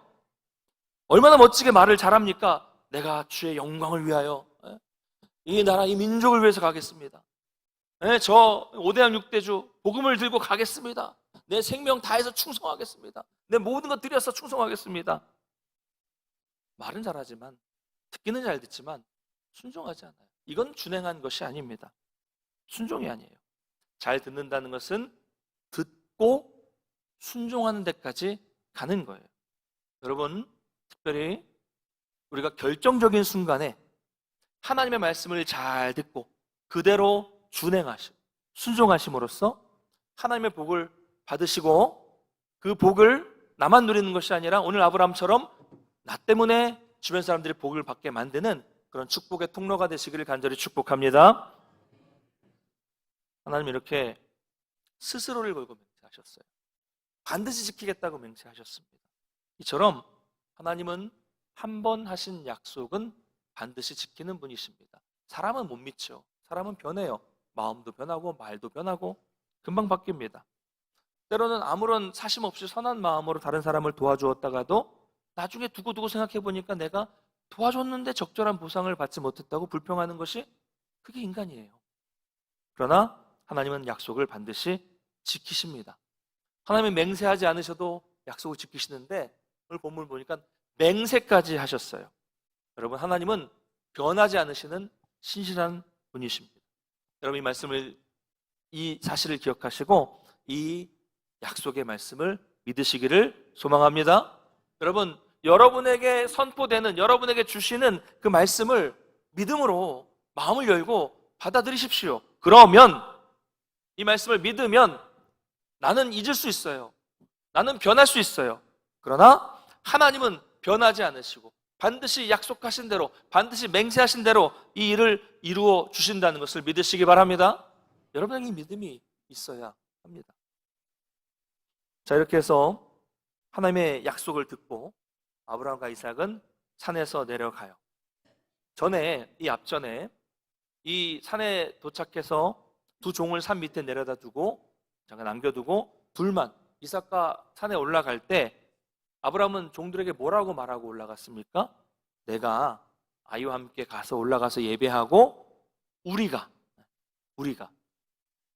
얼마나 멋지게 말을 잘합니까? 내가 주의 영광을 위하여 이 나라 이 민족을 위해서 가겠습니다. 저 5대양 6대주 복음을 들고 가겠습니다. 내 생명 다해서 충성하겠습니다. 내 모든 것 들여서 충성하겠습니다. 말은 잘하지만 듣기는 잘 듣지만 순종하지 않아요. 이건 준행한 것이 아닙니다. 순종이 아니에요. 잘 듣는다는 것은 듣고 순종하는 데까지 가는 거예요. 여러분, 특별히 우리가 결정적인 순간에 하나님의 말씀을 잘 듣고 그대로 순종하심으로써 하나님의 복을 받으시고 그 복을 나만 누리는 것이 아니라 오늘 아브라함처럼 나 때문에 주변 사람들이 복을 받게 만드는 그런 축복의 통로가 되시기를 간절히 축복합니다. 하나님 이렇게 스스로를 걸고 맹세하셨어요. 반드시 지키겠다고 맹세하셨습니다. 이처럼 하나님은 한 번 하신 약속은 반드시 지키는 분이십니다. 사람은 못 믿죠. 사람은 변해요. 마음도 변하고 말도 변하고 금방 바뀝니다. 때로는 아무런 사심 없이 선한 마음으로 다른 사람을 도와주었다가도 나중에 두고두고 생각해 보니까 내가 도와줬는데 적절한 보상을 받지 못했다고 불평하는 것이 그게 인간이에요. 그러나 하나님은 약속을 반드시 지키십니다. 하나님은 맹세하지 않으셔도 약속을 지키시는데 오늘 본문 보니까 맹세까지 하셨어요. 여러분, 하나님은 변하지 않으시는 신실한 분이십니다. 여러분, 이 사실을 기억하시고 이 약속의 말씀을 믿으시기를 소망합니다. 여러분, 여러분에게 선포되는, 여러분에게 주시는 그 말씀을 믿음으로 마음을 열고 받아들이십시오. 그러면 이 말씀을 믿으면 나는 잊을 수 있어요. 나는 변할 수 있어요. 그러나 하나님은 변하지 않으시고 반드시 약속하신 대로, 반드시 맹세하신 대로 이 일을 이루어 주신다는 것을 믿으시기 바랍니다. 여러분에게 이 믿음이 있어야 합니다. 자, 이렇게 해서 하나님의 약속을 듣고 아브라함과 이삭은 산에서 내려가요. 앞전에 이 산에 도착해서 두 종을 산 밑에 내려다 두고 잠깐 남겨두고 둘만 이삭과 산에 올라갈 때 아브라함은 종들에게 뭐라고 말하고 올라갔습니까? 내가 아이와 함께 가서 올라가서 예배하고 우리가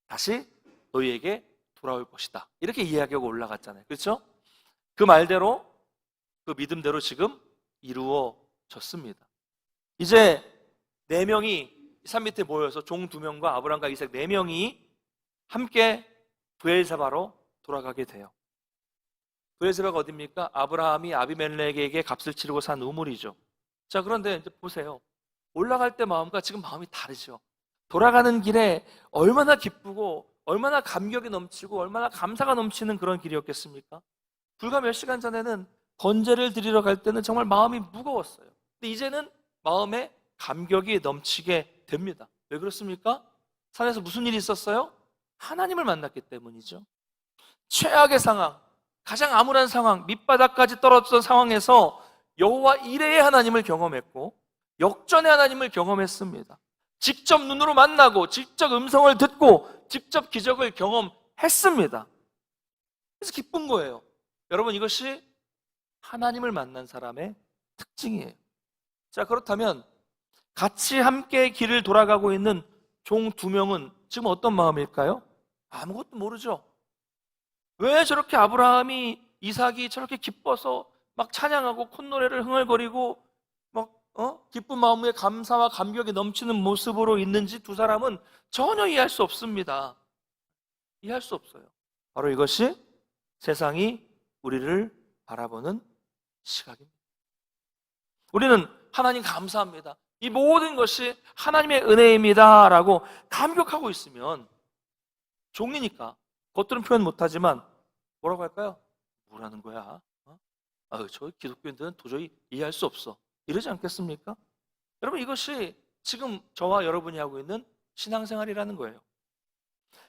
다시 너희에게 돌아올 것이다. 이렇게 이야기하고 올라갔잖아요. 그렇죠? 그 말대로, 그 믿음대로 지금 이루어졌습니다. 이제 4명이 산 밑에 모여서 종 2명과 아브라함과 이삭 4명이 함께 브엘사바로 돌아가게 돼요. 브엘사바가 어디입니까? 아브라함이 아비멜렉에게 값을 치르고 산 우물이죠. 자, 그런데 이제 보세요. 올라갈 때 마음과 지금 마음이 다르죠. 돌아가는 길에 얼마나 기쁘고 얼마나 감격이 넘치고 얼마나 감사가 넘치는 그런 길이었겠습니까? 불과 몇 시간 전에는 번제를 드리러 갈 때는 정말 마음이 무거웠어요. 근데 이제는 마음에 감격이 넘치게 됩니다. 왜 그렇습니까? 산에서 무슨 일이 있었어요? 하나님을 만났기 때문이죠. 최악의 상황, 가장 암울한 상황, 밑바닥까지 떨어졌던 상황에서 여호와 이레의 하나님을 경험했고 역전의 하나님을 경험했습니다. 직접 눈으로 만나고 직접 음성을 듣고 직접 기적을 경험했습니다. 그래서 기쁜 거예요. 여러분, 이것이 하나님을 만난 사람의 특징이에요. 자, 그렇다면 같이 함께 길을 돌아가고 있는 종 2명은 지금 어떤 마음일까요? 아무것도 모르죠. 왜 저렇게 아브라함이, 이삭이 저렇게 기뻐서 막 찬양하고 콧노래를 흥얼거리고 막 기쁜 마음에 감사와 감격이 넘치는 모습으로 있는지 두 사람은 전혀 이해할 수 없습니다. 이해할 수 없어요. 바로 이것이 세상이 우리를 바라보는 시각입니다. 우리는 하나님 감사합니다, 이 모든 것이 하나님의 은혜입니다 라고 감격하고 있으면 종이니까 겉으로는 표현 못하지만 뭐라고 할까요? 뭐라는 거야? 저 기독교인들은 도저히 이해할 수 없어, 이러지 않겠습니까? 여러분, 이것이 지금 저와 여러분이 하고 있는 신앙생활이라는 거예요.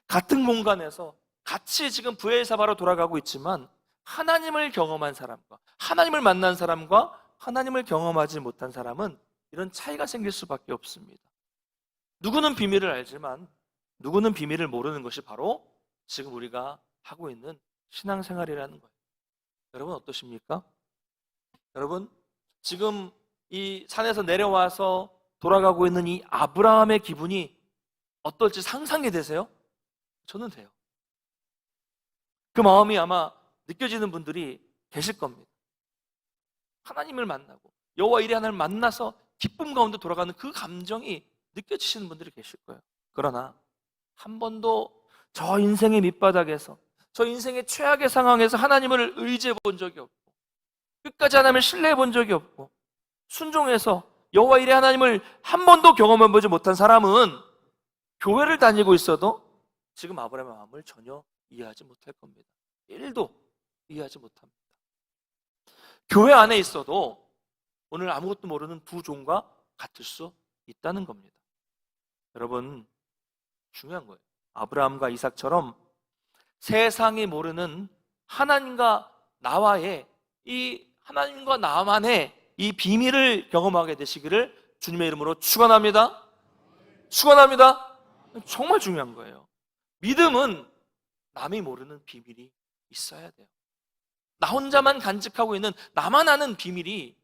같은 공간에서 같이 지금 브엘사바로 돌아가고 있지만 하나님을 경험한 사람과 하나님을 만난 사람과 하나님을 경험하지 못한 사람은 이런 차이가 생길 수밖에 없습니다. 누구는 비밀을 알지만 누구는 비밀을 모르는 것이 바로 지금 우리가 하고 있는 신앙생활이라는 거예요. 여러분, 어떠십니까? 여러분, 지금 이 산에서 내려와서 돌아가고 있는 이 아브라함의 기분이 어떨지 상상이 되세요? 저는 돼요. 그 마음이 아마 느껴지는 분들이 계실 겁니다. 하나님을 만나고 여호와 이레 하나님을 만나서 기쁨 가운데 돌아가는 그 감정이 느껴지시는 분들이 계실 거예요. 그러나 한 번도 저 인생의 밑바닥에서, 저 인생의 최악의 상황에서 하나님을 의지해 본 적이 없고 끝까지 하나님을 신뢰해 본 적이 없고 순종해서 여호와 이레 하나님을 한 번도 경험해 보지 못한 사람은 교회를 다니고 있어도 지금 아브라함의 마음을 전혀 이해하지 못할 겁니다. 1도 이해하지 못합니다. 교회 안에 있어도 오늘 아무것도 모르는 두 종과 같을 수 있다는 겁니다. 여러분, 중요한 거예요. 아브라함과 이삭처럼 세상이 모르는 하나님과 나와의, 이 하나님과 나만의 이 비밀을 경험하게 되시기를 주님의 이름으로 축원합니다. 축원합니다. 정말 중요한 거예요. 믿음은 남이 모르는 비밀이 있어야 돼요. 나 혼자만 간직하고 있는, 나만 아는 비밀이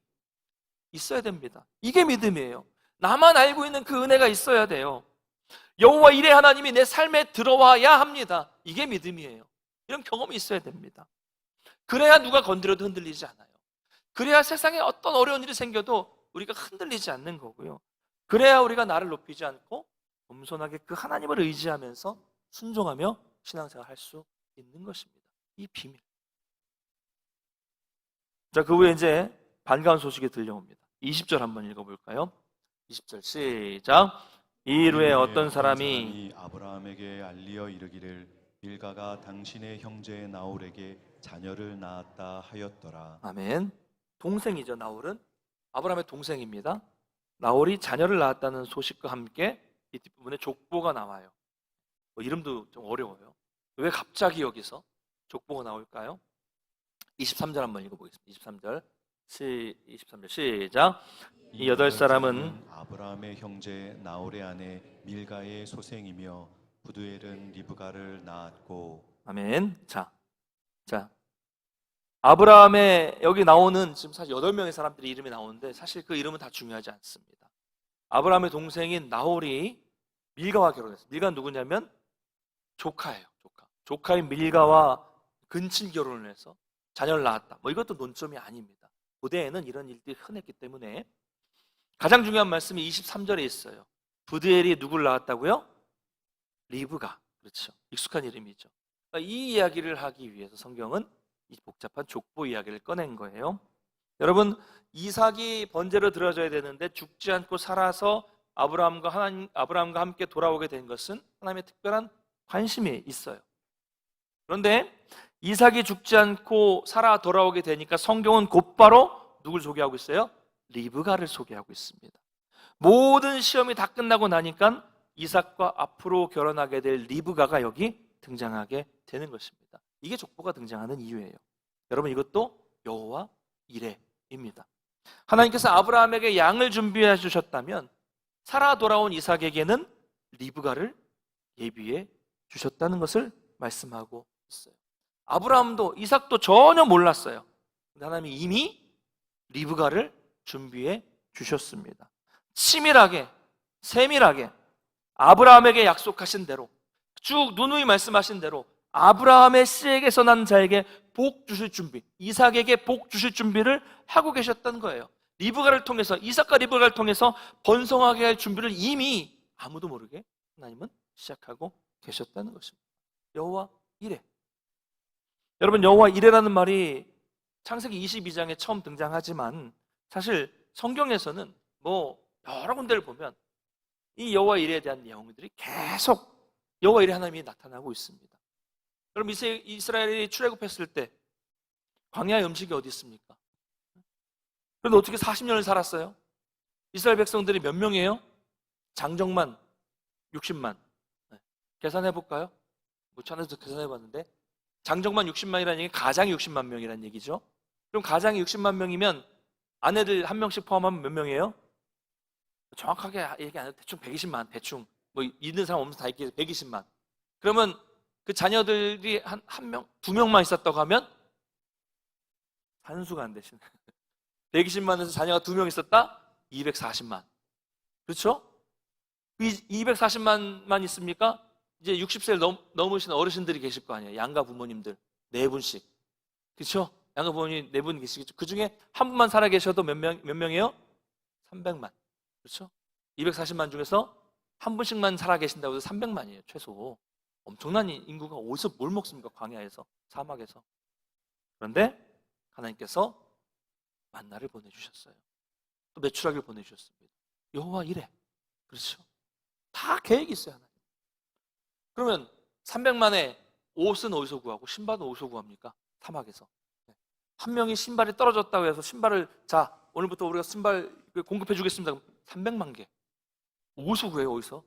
있어야 됩니다. 이게 믿음이에요. 나만 알고 있는 그 은혜가 있어야 돼요. 여호와 이레 하나님이 내 삶에 들어와야 합니다. 이게 믿음이에요. 이런 경험이 있어야 됩니다. 그래야 누가 건드려도 흔들리지 않아요. 그래야 세상에 어떤 어려운 일이 생겨도 우리가 흔들리지 않는 거고요. 그래야 우리가 나를 높이지 않고 겸손하게 그 하나님을 의지하면서 순종하며 신앙생활 할 수 있는 것입니다. 이 비밀. 자, 그 후에 이제 반가운 소식이 들려옵니다. 20절 한번 읽어볼까요? 20절 시작. 이 후에 어떤 사람이 아브라함에게 알리어 이르기를 밀가가 당신의 형제 나홀에게 자녀를 낳았다 하였더라. 아멘. 동생이죠. 나홀은 아브라함의 동생입니다. 나홀이 자녀를 낳았다는 소식과 함께 이 뒷부분에 족보가 나와요. 이름도 좀 어려워요. 왜 갑자기 여기서 족보가 나올까요? 23절 한번 읽어보겠습니다. 23절 시작. 이 8사람은 아브라함의 형제 나홀의 아내 밀가의 소생이며 부두엘은 리브가를 낳았고. 아멘. 자, 아브라함의 여기 나오는 지금 사실 8명의 사람들의 이름이 나오는데 사실 그 이름은 다 중요하지 않습니다. 아브라함의 동생인 나홀이 밀가와 결혼했어요. 밀가는 누구냐면 조카예요. 조카인 밀가와 근친 결혼을 해서 자녀를 낳았다. 이것도 논점이 아닙니다. 고대에는 이런 일들이 흔했기 때문에 가장 중요한 말씀이 23절에 있어요. 부드엘이 누굴 낳았다고요? 리브가. 그렇죠. 익숙한 이름이죠. 그러니까 이 이야기를 하기 위해서 성경은 이 복잡한 족보 이야기를 꺼낸 거예요. 여러분, 이삭이 번제로 드려져야 되는데 죽지 않고 살아서 아브라함과 함께 돌아오게 된 것은 하나님의 특별한 관심이 있어요. 그런데 이삭이 죽지 않고 살아 돌아오게 되니까 성경은 곧바로 누굴 소개하고 있어요? 리브가를 소개하고 있습니다. 모든 시험이 다 끝나고 나니까 이삭과 앞으로 결혼하게 될 리브가가 여기 등장하게 되는 것입니다. 이게 족보가 등장하는 이유예요. 여러분, 이것도 여호와 이레입니다. 하나님께서 아브라함에게 양을 준비해 주셨다면 살아 돌아온 이삭에게는 리브가를 예비해 주셨다는 것을 말씀하고 있어요. 아브라함도 이삭도 전혀 몰랐어요. 근데 하나님이 이미 리브가를 준비해 주셨습니다. 치밀하게, 세밀하게 아브라함에게 약속하신 대로 쭉 누누이 말씀하신 대로 아브라함의 씨에게서 난 자에게 복 주실 준비, 이삭에게 복 주실 준비를 하고 계셨던 거예요. 리브가를 통해서, 이삭과 리브가를 통해서 번성하게 할 준비를 이미 아무도 모르게 하나님은 시작하고 계셨다는 것입니다. 여호와 이레. 여러분, 여호와 이레라는 말이 창세기 22장에 처음 등장하지만 사실 성경에서는 여러 군데를 보면 이 여호와 이레에 대한 내용들이 계속 여호와 이레 하나님이 나타나고 있습니다. 여러분, 이스라엘이 출애굽했을 때 광야의 음식이 어디 있습니까? 그런데 어떻게 40년을 살았어요? 이스라엘 백성들이 몇 명이에요? 장정만 60만. 계산해 볼까요? 무천에서 계산해 봤는데 장정만 60만이라는 얘기 가장이 60만 명이라는 얘기죠. 그럼 가장이 60만 명이면 아내들 한 명씩 포함하면 몇 명이에요? 정확하게 얘기 안 해도 대충 120만, 대충 있는 사람 없는 사람 다 있게 120만. 그러면 그 자녀들이 한 명, 2명만 있었다고 하면 한수가 안 되시네. 120만에서 자녀가 2명 있었다? 240만. 그렇죠? 240만만 있습니까? 이제 60세를 넘으신 어르신들이 계실 거 아니에요. 양가 부모님들 4분씩. 그렇죠? 양가 부모님 4분 계시겠죠. 그 중에 한 분만 살아 계셔도 몇 명이에요? 300만. 그렇죠? 240만 중에서 한 분씩만 살아 계신다고 해서 300만이에요. 최소. 엄청난 인구가 어디서 뭘 먹습니까? 광야에서, 사막에서. 그런데 하나님께서 만나를 보내주셨어요. 또 메추라기를 보내주셨습니다. 여호와 이레. 그렇죠? 다 계획이 있어요. 하나님. 그러면 300만에 옷은 어디서 구하고 신발은 어디서 구합니까? 사막에서. 한 명이 신발이 떨어졌다고 해서 신발을 오늘부터 우리가 신발 공급해 주겠습니다. 300만 개. 어디서 구해요? 어디서?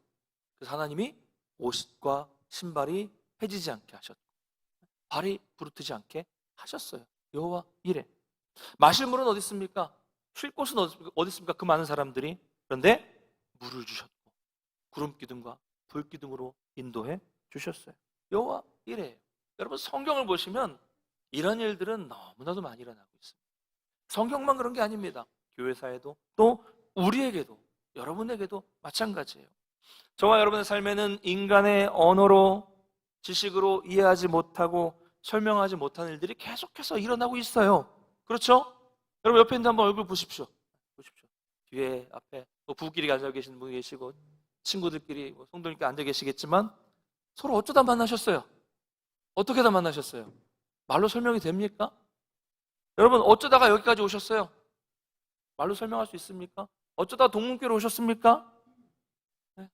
그래서 하나님이 옷과 신발이 해지지 않게 하셨고 발이 부르트지 않게 하셨어요. 여호와 이레. 마실 물은 어디 있습니까? 쉴 곳은 어디 있습니까? 그 많은 사람들이. 그런데 물을 주셨고 구름 기둥과 불 기둥으로 인도해 주셨어요. 여호와 이레예요. 여러분, 성경을 보시면 이런 일들은 너무나도 많이 일어나고 있습니다. 성경만 그런 게 아닙니다. 교회사에도 또 우리에게도 여러분에게도 마찬가지예요. 저와 여러분의 삶에는 인간의 언어로, 지식으로 이해하지 못하고 설명하지 못하는 일들이 계속해서 일어나고 있어요. 그렇죠? 여러분 옆에 있는 한번 얼굴 보십시오. 보십시오. 뒤에, 앞에 부부끼리 앉아 계시는 분이 계시고 친구들끼리, 성도님께 앉아 계시겠지만 서로 어쩌다 만나셨어요? 어떻게 다 만나셨어요? 말로 설명이 됩니까? 여러분 어쩌다가 여기까지 오셨어요? 말로 설명할 수 있습니까? 어쩌다 동문교로 오셨습니까? 네.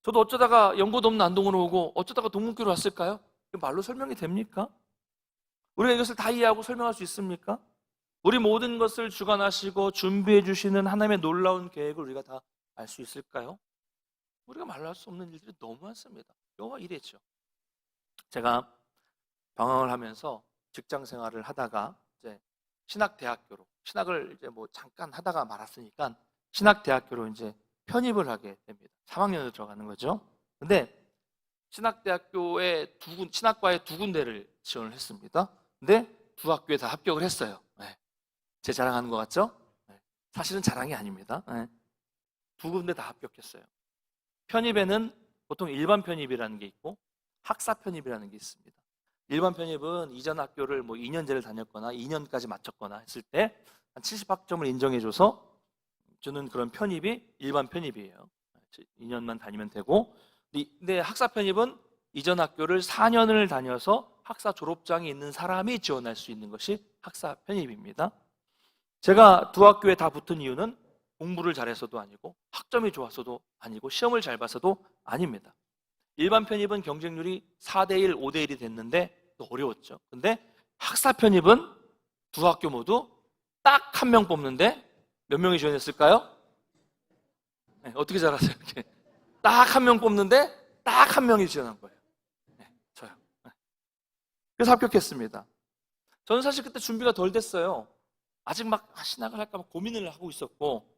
저도 어쩌다가 연고도 없는 안동으로 오고 어쩌다가 동문교로 왔을까요? 말로 설명이 됩니까? 우리가 이것을 다 이해하고 설명할 수 있습니까? 우리 모든 것을 주관하시고 준비해 주시는 하나님의 놀라운 계획을 우리가 다 알 수 있을까요? 우리가 말로 할 수 없는 일들이 너무 많습니다. 여호와 이레죠. 제가 방황을 하면서 직장 생활을 하다가 이제 신학대학교로, 신학을 이제 뭐 잠깐 하다가 말았으니까 신학대학교로 이제 편입을 하게 됩니다. 3학년으로 들어가는 거죠. 근데 신학대학교에 신학과에 두 군데를 지원을 했습니다. 근데 두 학교에 다 합격을 했어요. 네. 제 자랑하는 것 같죠? 네. 사실은 자랑이 아닙니다. 네. 두 군데 다 합격했어요. 편입에는 보통 일반 편입이라는 게 있고 학사 편입이라는 게 있습니다. 일반 편입은 이전 학교를 뭐 2년제를 다녔거나 2년까지 마쳤거나 했을 때 한 70학점을 인정해줘서 주는 그런 편입이 일반 편입이에요. 2년만 다니면 되고, 근데 학사 편입은 이전 학교를 4년을 다녀서 학사 졸업장이 있는 사람이 지원할 수 있는 것이 학사 편입입니다. 제가 두 학교에 다 붙은 이유는 공부를 잘해서도 아니고 학점이 좋아서도 아니고 시험을 잘 봐서도 아닙니다. 일반 편입은 경쟁률이 4대1, 5대1이 됐는데 또 어려웠죠. 근데 학사 편입은 두 학교 모두 딱 한 명 뽑는데 몇 명이 지원했을까요? 네, 어떻게 잘하세요? 이렇게 딱 한 명 뽑는데 딱 한 명이 지원한 거예요. 네, 저요. 네. 그래서 합격했습니다. 저는 사실 그때 준비가 덜 됐어요. 아직 막 신학을 할까 막 고민을 하고 있었고,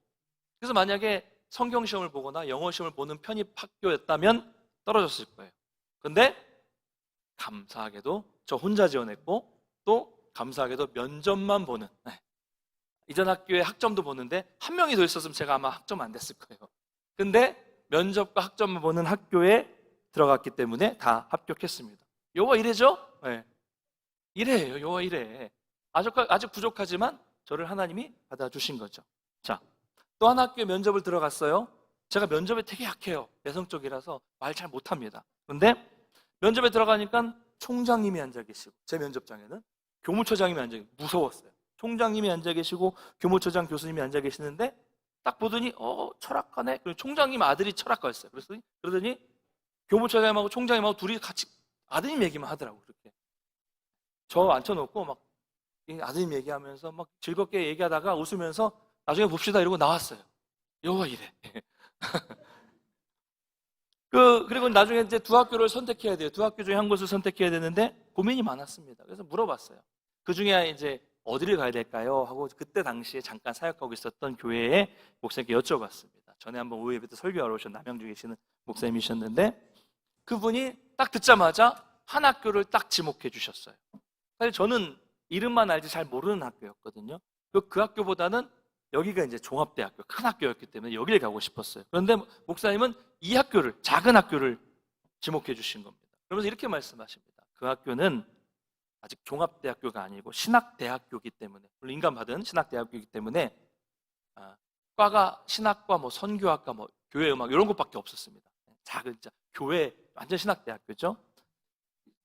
그래서 만약에 성경 시험을 보거나 영어 시험을 보는 편입 학교였다면 떨어졌을 거예요. 근데 감사하게도 저 혼자 지원했고 또 감사하게도 면접만 보는, 이전 학교의 학점도 보는데 한 명이 더 있었으면 제가 아마 학점 안 됐을 거예요. 근데 면접과 학점만 보는 학교에 들어갔기 때문에 다 합격했습니다. 여호와 이래죠? 네. 이래요. 여호와 이래. 아직 부족하지만 저를 하나님이 받아주신 거죠. 자, 또 한 학교에 면접을 들어갔어요. 제가 면접에 되게 약해요. 내성적이라서 말 잘 못합니다. 근데 면접에 들어가니까 총장님이 앉아 계시고, 제 면접장에는 교무처장님이 앉아 계시고, 무서웠어요. 총장님이 앉아 계시고 교무처장 교수님이 앉아 계시는데 딱 보더니 철학과네. 그리고 총장님 아들이 철학과였어요. 그러더니 교무처장님하고 총장님하고 둘이 같이 아드님 얘기만 하더라고요. 그렇게 저 앉혀놓고 막 아드님 얘기하면서 막 즐겁게 얘기하다가 웃으면서 나중에 봅시다 이러고 나왔어요. 여호와 이래. 그리고 나중에 이제 두 학교를 선택해야 돼요. 두 학교 중에 한 곳을 선택해야 되는데 고민이 많았습니다. 그래서 물어봤어요. 그 중에 이제 어디를 가야 될까요? 하고 그때 당시에 잠깐 사역하고 있었던 교회에 목사님께 여쭤봤습니다. 전에 한번 오후 예배 때 설교하러 오신 남양주에 계시는 목사님이셨는데 그분이 딱 듣자마자 한 학교를 딱 지목해 주셨어요. 사실 저는 이름만 알지 잘 모르는 학교였거든요. 그 학교보다는 여기가 이제 종합대학교, 큰 학교였기 때문에 여기를 가고 싶었어요. 그런데 목사님은 이 학교를, 작은 학교를 지목해 주신 겁니다. 그러면서 이렇게 말씀하십니다. 그 학교는 아직 종합대학교가 아니고 신학대학교이기 때문에, 물론 인간받은 신학대학교이기 때문에 과가 신학과, 뭐 선교학과, 뭐 교회음악 이런 것밖에 없었습니다. 작은 교회, 완전 신학대학교죠.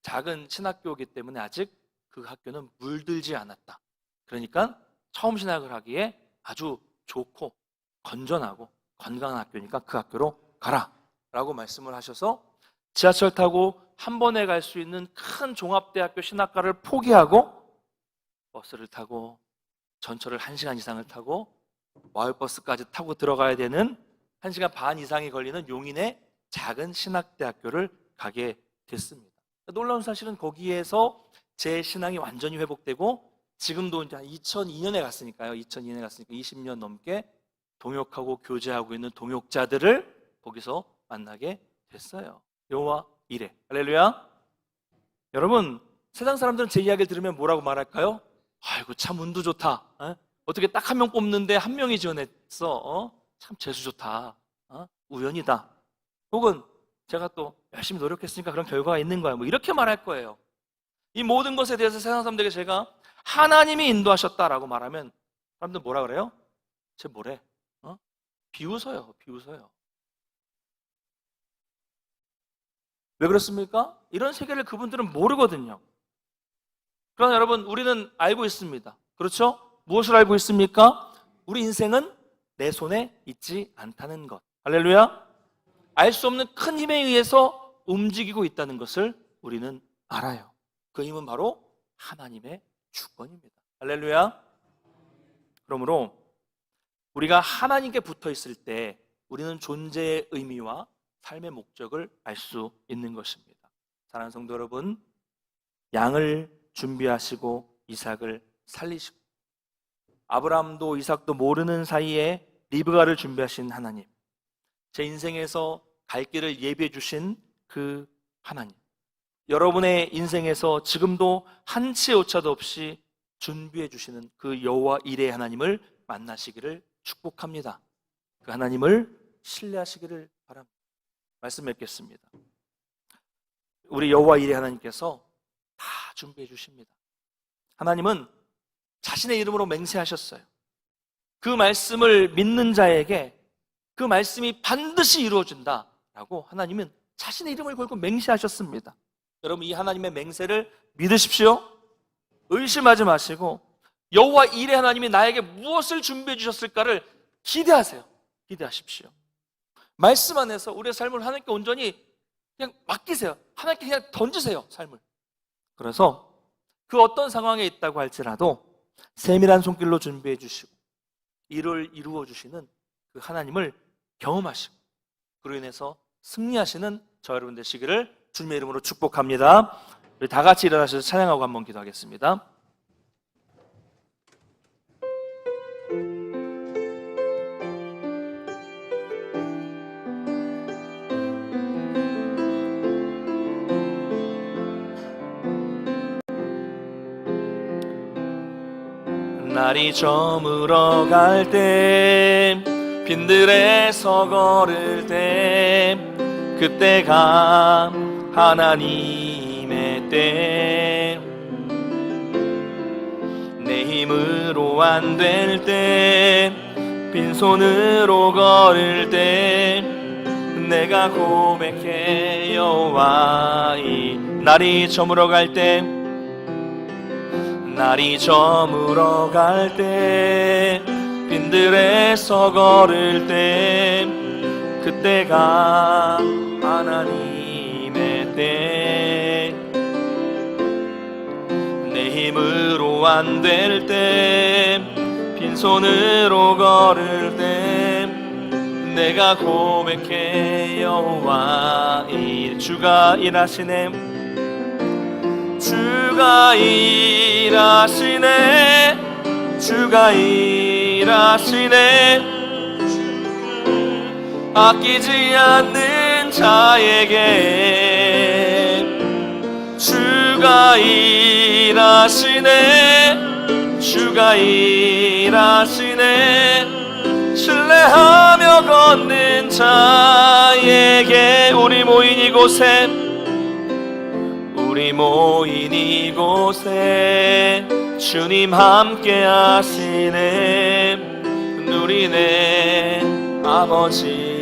작은 신학교이기 때문에 아직 그 학교는 물들지 않았다. 그러니까 처음 신학을 하기에 아주 좋고 건전하고 건강한 학교니까 그 학교로 가라 라고 말씀을 하셔서 지하철 타고 한 번에 갈 수 있는 큰 종합대학교 신학과를 포기하고 버스를 타고 전철을 1시간 이상을 타고 마을버스까지 타고 들어가야 되는 1시간 반 이상이 걸리는 용인의 작은 신학대학교를 가게 됐습니다. 놀라운 사실은 거기에서 제 신앙이 완전히 회복되고 지금도 이제 2002년에 갔으니까요. 2002년에 갔으니까 20년 넘게 동역하고 교제하고 있는 동역자들을 거기서 만나게 됐어요. 여호와 이레. 할렐루야. 여러분, 세상 사람들은 제 이야기를 들으면 뭐라고 말할까요? 아이고 참 운도 좋다. 어떻게 딱 한 명 뽑는데 한 명이 지원했어. 참 재수 좋다. 우연이다. 혹은 제가 또 열심히 노력했으니까 그런 결과가 있는 거야. 뭐 이렇게 말할 거예요. 이 모든 것에 대해서 세상 사람들에게 제가 하나님이 인도하셨다라고 말하면 사람들 뭐라 그래요? 쟤 뭐래? 비웃어요. 비웃어요. 왜 그렇습니까? 이런 세계를 그분들은 모르거든요. 그러나 여러분, 우리는 알고 있습니다. 그렇죠? 무엇을 알고 있습니까? 우리 인생은 내 손에 있지 않다는 것. 할렐루야. 알 수 없는 큰 힘에 의해서 움직이고 있다는 것을 우리는 알아요. 그 힘은 바로 하나님의 주권입니다. 할렐루야. 그러므로 우리가 하나님께 붙어 있을 때 우리는 존재의 의미와 삶의 목적을 알 수 있는 것입니다. 사랑하는 성도 여러분, 양을 준비하시고 이삭을 살리시고 아브라함도 이삭도 모르는 사이에 리브가를 준비하신 하나님, 제 인생에서 갈 길을 예비해 주신 그 하나님, 여러분의 인생에서 지금도 한치의 오차도 없이 준비해 주시는 그 여호와 이레의 하나님을 만나시기를 축복합니다. 그 하나님을 신뢰하시기를 바랍니다. 말씀 맺겠습니다. 우리 여호와 이레 하나님께서 다 준비해 주십니다. 하나님은 자신의 이름으로 맹세하셨어요. 그 말씀을 믿는 자에게 그 말씀이 반드시 이루어진다라고 하나님은 자신의 이름을 걸고 맹세하셨습니다. 여러분, 이 하나님의 맹세를 믿으십시오. 의심하지 마시고 여호와 이레 하나님이 나에게 무엇을 준비해 주셨을까를 기대하세요. 기대하십시오. 말씀 안에서 우리의 삶을 하나님께 온전히 그냥 맡기세요. 하나님께 그냥 던지세요, 삶을. 그래서 그 어떤 상황에 있다고 할지라도 세밀한 손길로 준비해 주시고 이를 이루어 주시는 그 하나님을 경험하시고 그로 인해서 승리하시는 저 여러분 되시기를 주님의 이름으로 축복합니다. 우리 다 같이 일어나셔서 찬양하고 한번 기도하겠습니다. 날이 저물어 갈 때 빈들에서 걸을 때 그때가 하나님의 때 내 힘으로 안 될 때 빈손으로 걸을 때 내가 고백해 여호와 이 날이 저물어 갈 때 날이 저물어 갈 때 빈들에서 걸을 때 그때가 하나님의 때 내 힘으로 안 될 때 빈손으로 걸을 때 내가 고백해 여호와 주가 일하시네 주가 일하시네 주가 일하시네 아끼지 않는 자에게 주가 일하시네 주가 일하시네 신뢰하며 걷는 자에게 우리 모인 이곳에 주님 함께 하시네 누리네 아버지네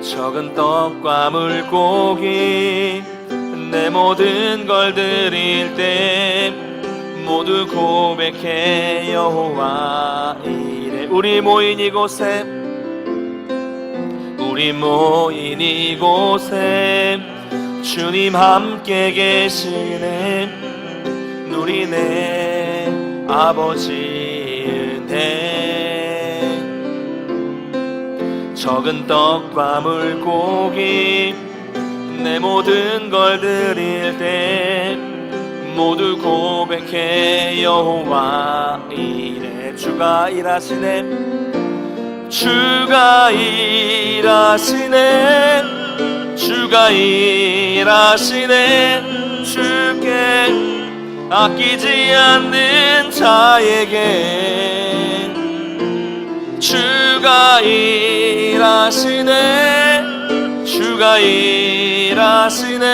적은 떡과 물고기 내 모든 걸 드릴 때 모두 고백해 여호와 이레 우리 모인 이곳에 주님 함께 계시네 누리네 아버지네 적은 떡과 물고기 내 모든 걸 드릴 때 모두 고백해 여호와 이레 주가 일하시네 주가 일하시네 주가 일하시네 주께 아끼지 않는 자에게 주가 일하시네 주가 일하시네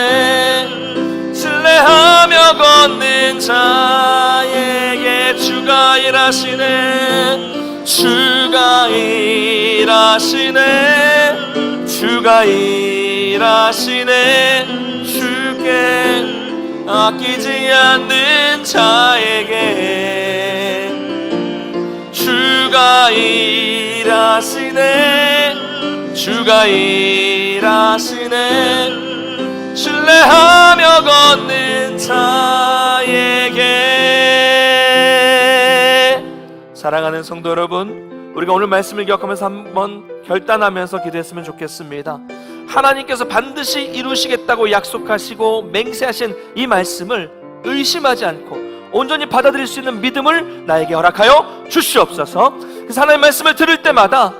신뢰하며 걷는 자에게 주가 일하시네 주가 일하시네 주가 일하시네 주께 아끼지 않는 자에게 주가 일하시네 주가 일하시네 신뢰하며 걷는 자에게. 사랑하는 성도 여러분, 우리가 오늘 말씀을 기억하면서 한번 결단하면서 기도했으면 좋겠습니다. 하나님께서 반드시 이루시겠다고 약속하시고 맹세하신 이 말씀을 의심하지 않고 온전히 받아들일 수 있는 믿음을 나에게 허락하여 주시옵소서. 그래서 하나님의 말씀을 들을 때마다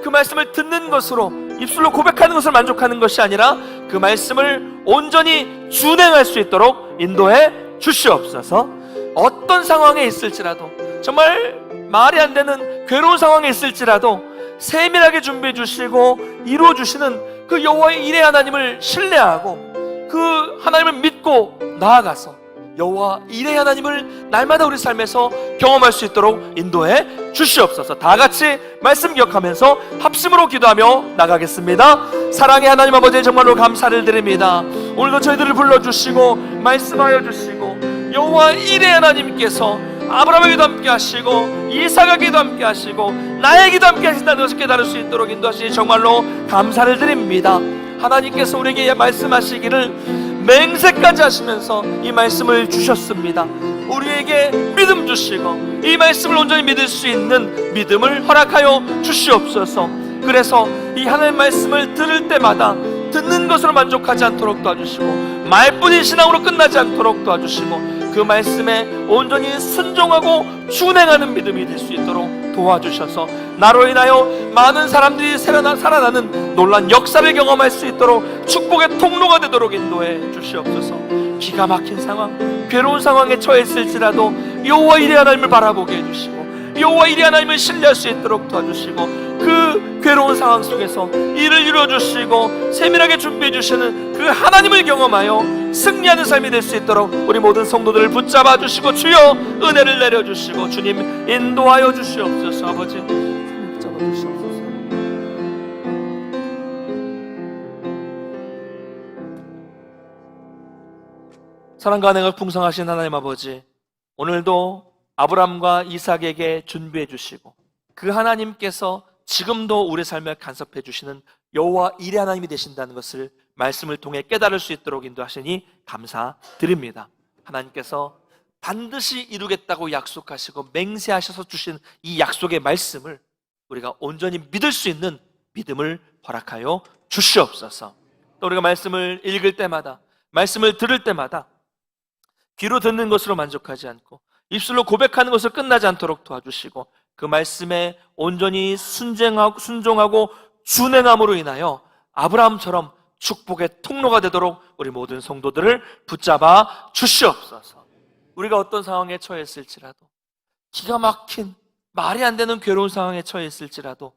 그 말씀을 듣는 것으로 입술로 고백하는 것을 만족하는 것이 아니라 그 말씀을 온전히 준행할 수 있도록 인도해 주시옵소서. 어떤 상황에 있을지라도, 정말 말이 안 되는 괴로운 상황에 있을지라도 세밀하게 준비해 주시고 이루어 주시는 그 여호와의 일의 하나님을 신뢰하고 그 하나님을 믿고 나아가서 여호와 일의 하나님을 날마다 우리 삶에서 경험할 수 있도록 인도해 주시옵소서. 다 같이 말씀 기억하면서 합심으로 기도하며 나가겠습니다. 사랑의 하나님 아버지, 정말로 감사를 드립니다. 오늘도 저희들을 불러주시고 말씀하여 주시고 여호와 일의 하나님께서 아브라함의 기도 함께 하시고 이삭의 기도 함께 하시고 나의 기도 함께 하신다는 것을 깨달을 수 있도록 인도하시니 정말로 감사를 드립니다. 하나님께서 우리에게 말씀하시기를 맹세까지 하시면서 이 말씀을 주셨습니다. 우리에게 믿음 주시고 이 말씀을 온전히 믿을 수 있는 믿음을 허락하여 주시옵소서. 그래서 이 하나님의 말씀을 들을 때마다 듣는 것으로 만족하지 않도록 도와주시고 말뿐인 신앙으로 끝나지 않도록 도와주시고 그 말씀에 온전히 순종하고 준행하는 믿음이 될 수 있도록 도와주셔서 나로 인하여 많은 사람들이 살아나는 놀라운 역사를 경험할 수 있도록 축복의 통로가 되도록 인도해 주시옵소서. 기가 막힌 상황, 괴로운 상황에 처했을지라도 여호와 일의 하나님을 바라보게 해주시고 여호와 일의 하나님을 신뢰할 수 있도록 도와주시고 그 괴로운 상황 속에서 일을 이루어주시고 세밀하게 준비해주시는 그 하나님을 경험하여 승리하는 삶이 될 수 있도록 우리 모든 성도들을 붙잡아 주시고 주여 은혜를 내려주시고 주님 인도하여 주시옵소서. 아버지 붙잡아 주시옵소서. 사랑과 은혜가 풍성하신 하나님 아버지, 오늘도 아브람과 이삭에게 준비해 주시고 그 하나님께서 지금도 우리 삶에 간섭해 주시는 여호와 일의 하나님이 되신다는 것을 말씀을 통해 깨달을 수 있도록 인도하시니 감사드립니다. 하나님께서 반드시 이루겠다고 약속하시고 맹세하셔서 주신 이 약속의 말씀을 우리가 온전히 믿을 수 있는 믿음을 허락하여 주시옵소서. 또 우리가 말씀을 읽을 때마다, 말씀을 들을 때마다 귀로 듣는 것으로 만족하지 않고 입술로 고백하는 것을 끝나지 않도록 도와주시고 그 말씀에 온전히 순종하고 준행함으로 인하여 아브라함처럼 축복의 통로가 되도록 우리 모든 성도들을 붙잡아 주시옵소서. 우리가 어떤 상황에 처했을지라도, 기가 막힌 말이 안 되는 괴로운 상황에 처했을지라도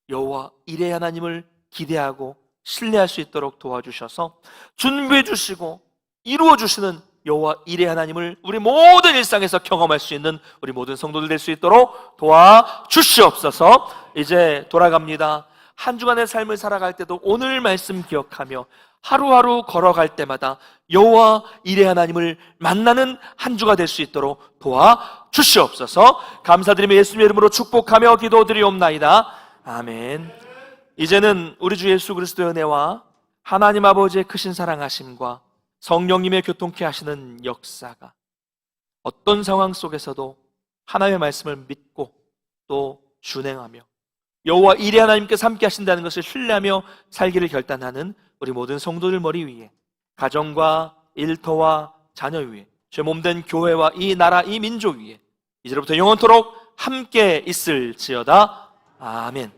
여호와 일의 하나님을 기대하고 신뢰할 수 있도록 도와주셔서 준비해 주시고 이루어 주시는 여호와 일의 하나님을 우리 모든 일상에서 경험할 수 있는 우리 모든 성도들 될 수 있도록 도와주시옵소서. 이제 돌아갑니다. 한 주간의 삶을 살아갈 때도 오늘 말씀 기억하며 하루하루 걸어갈 때마다 여호와 일의 하나님을 만나는 한 주가 될 수 있도록 도와주시옵소서. 감사드리며 예수님의 이름으로 축복하며 기도드리옵나이다. 아멘. 이제는 우리 주 예수 그리스도의 은혜와 하나님 아버지의 크신 사랑하심과 성령님의 교통케 하시는 역사가 어떤 상황 속에서도 하나님의 말씀을 믿고 또 준행하며 여호와 일의 하나님께서 함께 하신다는 것을 신뢰하며 살기를 결단하는 우리 모든 성도들 머리 위에, 가정과 일터와 자녀 위에, 죄 몸된 교회와 이 나라 이 민족 위에 이제로부터 영원토록 함께 있을지어다. 아멘.